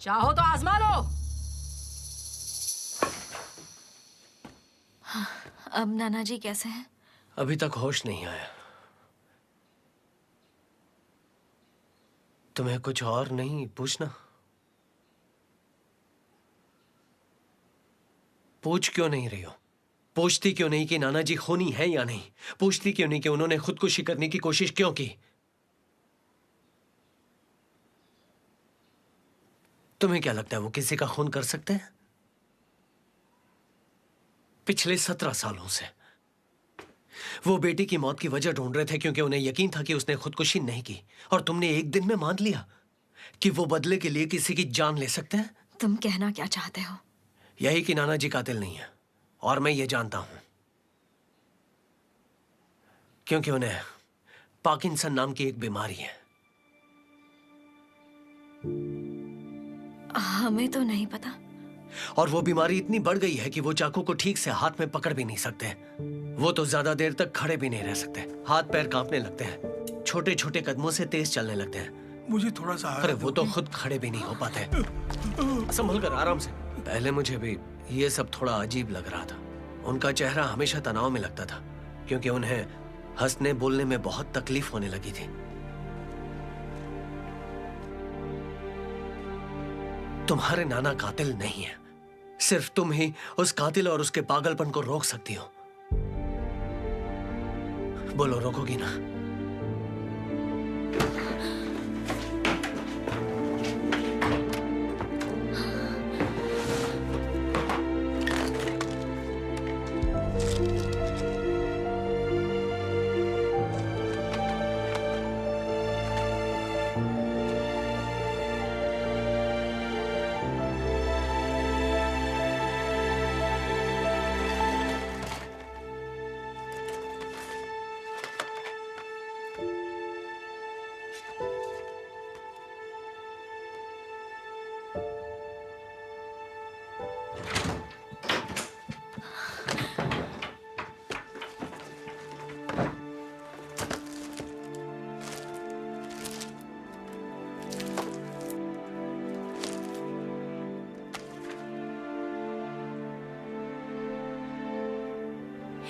चाहो तो आजमा लो। अब नाना जी कैसे हैं? अभी तक होश नहीं आया। तुम्हें कुछ और नहीं पूछना? पूछ क्यों नहीं रही हो? पूछती क्यों नहीं कि नाना जी खूनी है या नहीं? पूछती क्यों नहीं कि उन्होंने खुदकुशी करने की कोशिश क्यों की? तुम्हें क्या लगता है वो किसी का खून कर सकते हैं? पिछले 17 सालों से वो बेटी की मौत की वजह ढूंढ रहे थे क्योंकि उन्हें यकीन था कि उसने खुदकुशी नहीं की, और तुमने एक दिन में मान लिया कि वो बदले के लिए किसी की जान ले सकते हैं। तुम कहना क्या चाहते हो? यही कि नाना जी कातिल नहीं है, और मैं ये जानता हूं क्योंकि उन्हें पार्किंसन नाम की एक बीमारी है। हमें तो नहीं पता। और वो बीमारी इतनी बढ़ गई है कि वो चाकू को ठीक से हाथ में पकड़ भी नहीं सकते। वो तो ज्यादा देर तक खड़े भी नहीं रह सकते। हाथ पैर कांपने लगते हैं, छोटे छोटे कदमों से तेज चलने लगते हैं। मुझे थोड़ा सा। अरे वो तो खुद खड़े भी नहीं हो पाते। संभल कर, आराम से। पहले मुझे भी ये सब थोड़ा अजीब लग रहा था। उनका चेहरा हमेशा तनाव में लगता था क्योंकि उन्हें हंसने बोलने में बहुत तकलीफ होने लगी थी। तुम्हारे नाना कातिल नहीं है, सिर्फ तुम ही उस कातिल और उसके पागलपन को रोक सकती हो। बोलो, रोकोगी ना?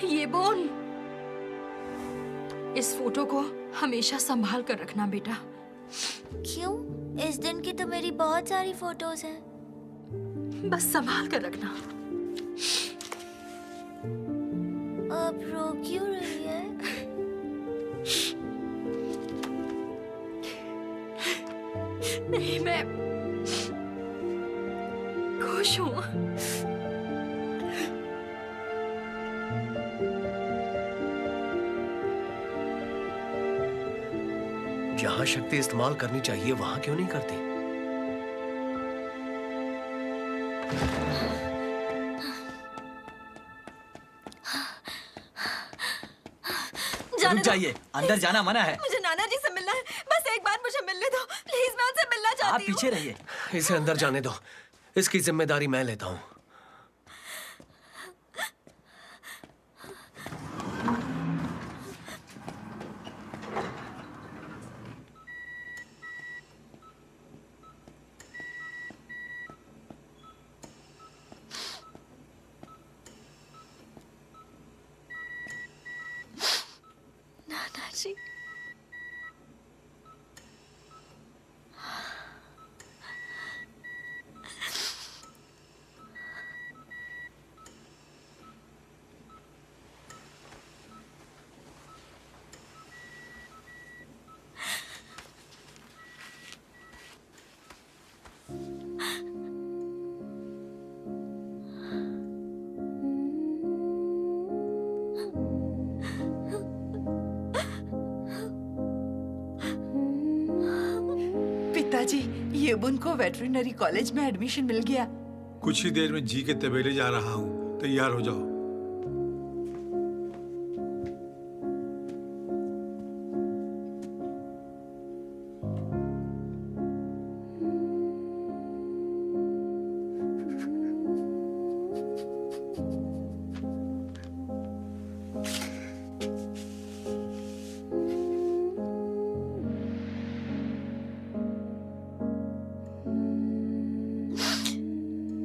ये बोन, इस फोटो को हमेशा संभाल कर रखना बेटा। क्यों? इस दिन की तो मेरी बहुत सारी फोटोज हैं। बस संभाल कर रखना। आप रो क्यों रही है? नहीं, मैं खुश हूँ। जहां शक्ति इस्तेमाल करनी चाहिए वहां क्यों नहीं करती? रुक जाइए, अंदर जाना मना है। मुझे नाना जी से मिलना है, बस एक बार मुझे मिलने दो प्लीज, मैं उनसे मिलना चाहती हूँ। आप पीछे रहिए। इसे अंदर जाने दो, इसकी जिम्मेदारी मैं लेता हूँ। नाना जी, पिताजी, युबुन को वेटरनरी कॉलेज में एडमिशन मिल गया। कुछ ही देर में जी के तबेले जा रहा हूँ, तैयार हो जाओ।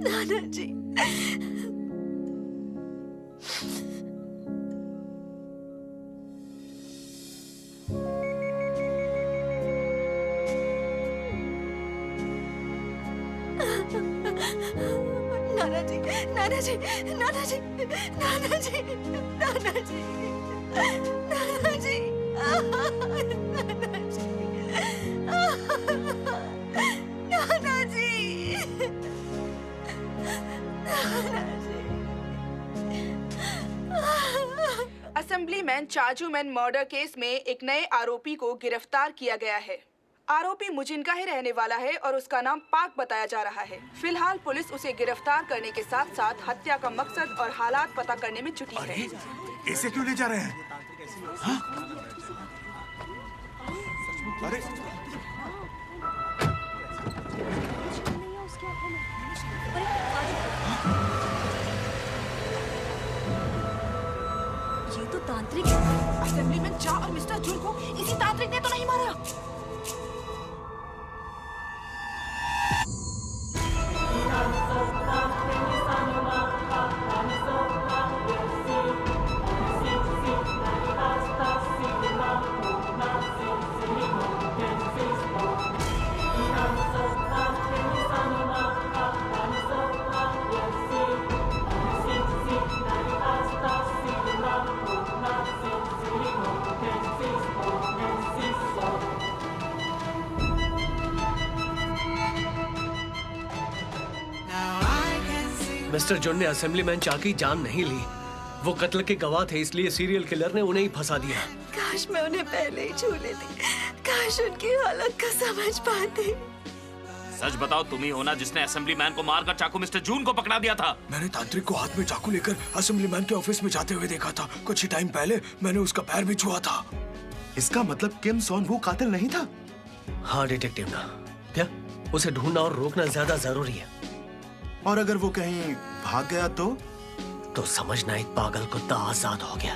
नाना जी, नाना जी, नाना जी, नाना जी, नाना जी, नाना जी, नाना जी, नाना जी, असेंबलीमैन चाजूमैन मर्डर केस में एक नए आरोपी को गिरफ्तार किया गया है। आरोपी मुजिन का ही रहने वाला है और उसका नाम पाक बताया जा रहा है। फिलहाल पुलिस उसे गिरफ्तार करने के साथ साथ हत्या का मकसद और हालात पता करने में जुटी है। इसे क्यों ले जा रहे हैं? हाँ? अरे ये तो तांत्रिक। असेंबलीमैन चा और मिस्टर जून को इसी तांत्रिक ने तो नहीं मारा? मिस्टर जुन ने असेंबलीमैन चा की जान नहीं ली। वो कत्ल के गवाह थे, इसलिए सीरियल किलर ने उन्हें ही फंसा दिया। काश मैं उन्हें पहले ही छू लेती, काश उनकी हालत को समझ पाती। सच बताओ, तुम ही हो ना जिसने असेंबलीमैन को मारकर चाकू मिस्टर जून को पकड़ा दिया था? मैंने तांत्रिक को हाथ में चाकू लेकर असेंबलीमैन के ऑफिस में जाते हुए देखा था। कुछ ही टाइम पहले मैंने उसका पैर भी छुआ था। इसका मतलब किम सोन वू कातिल नहीं था? हाँ डिटेक्टिव ना, क्या उसे ढूंढना और रोकना ज्यादा जरूरी है। और अगर वो कहीं भाग गया तो समझना एक पागल कुत्ता आजाद हो गया।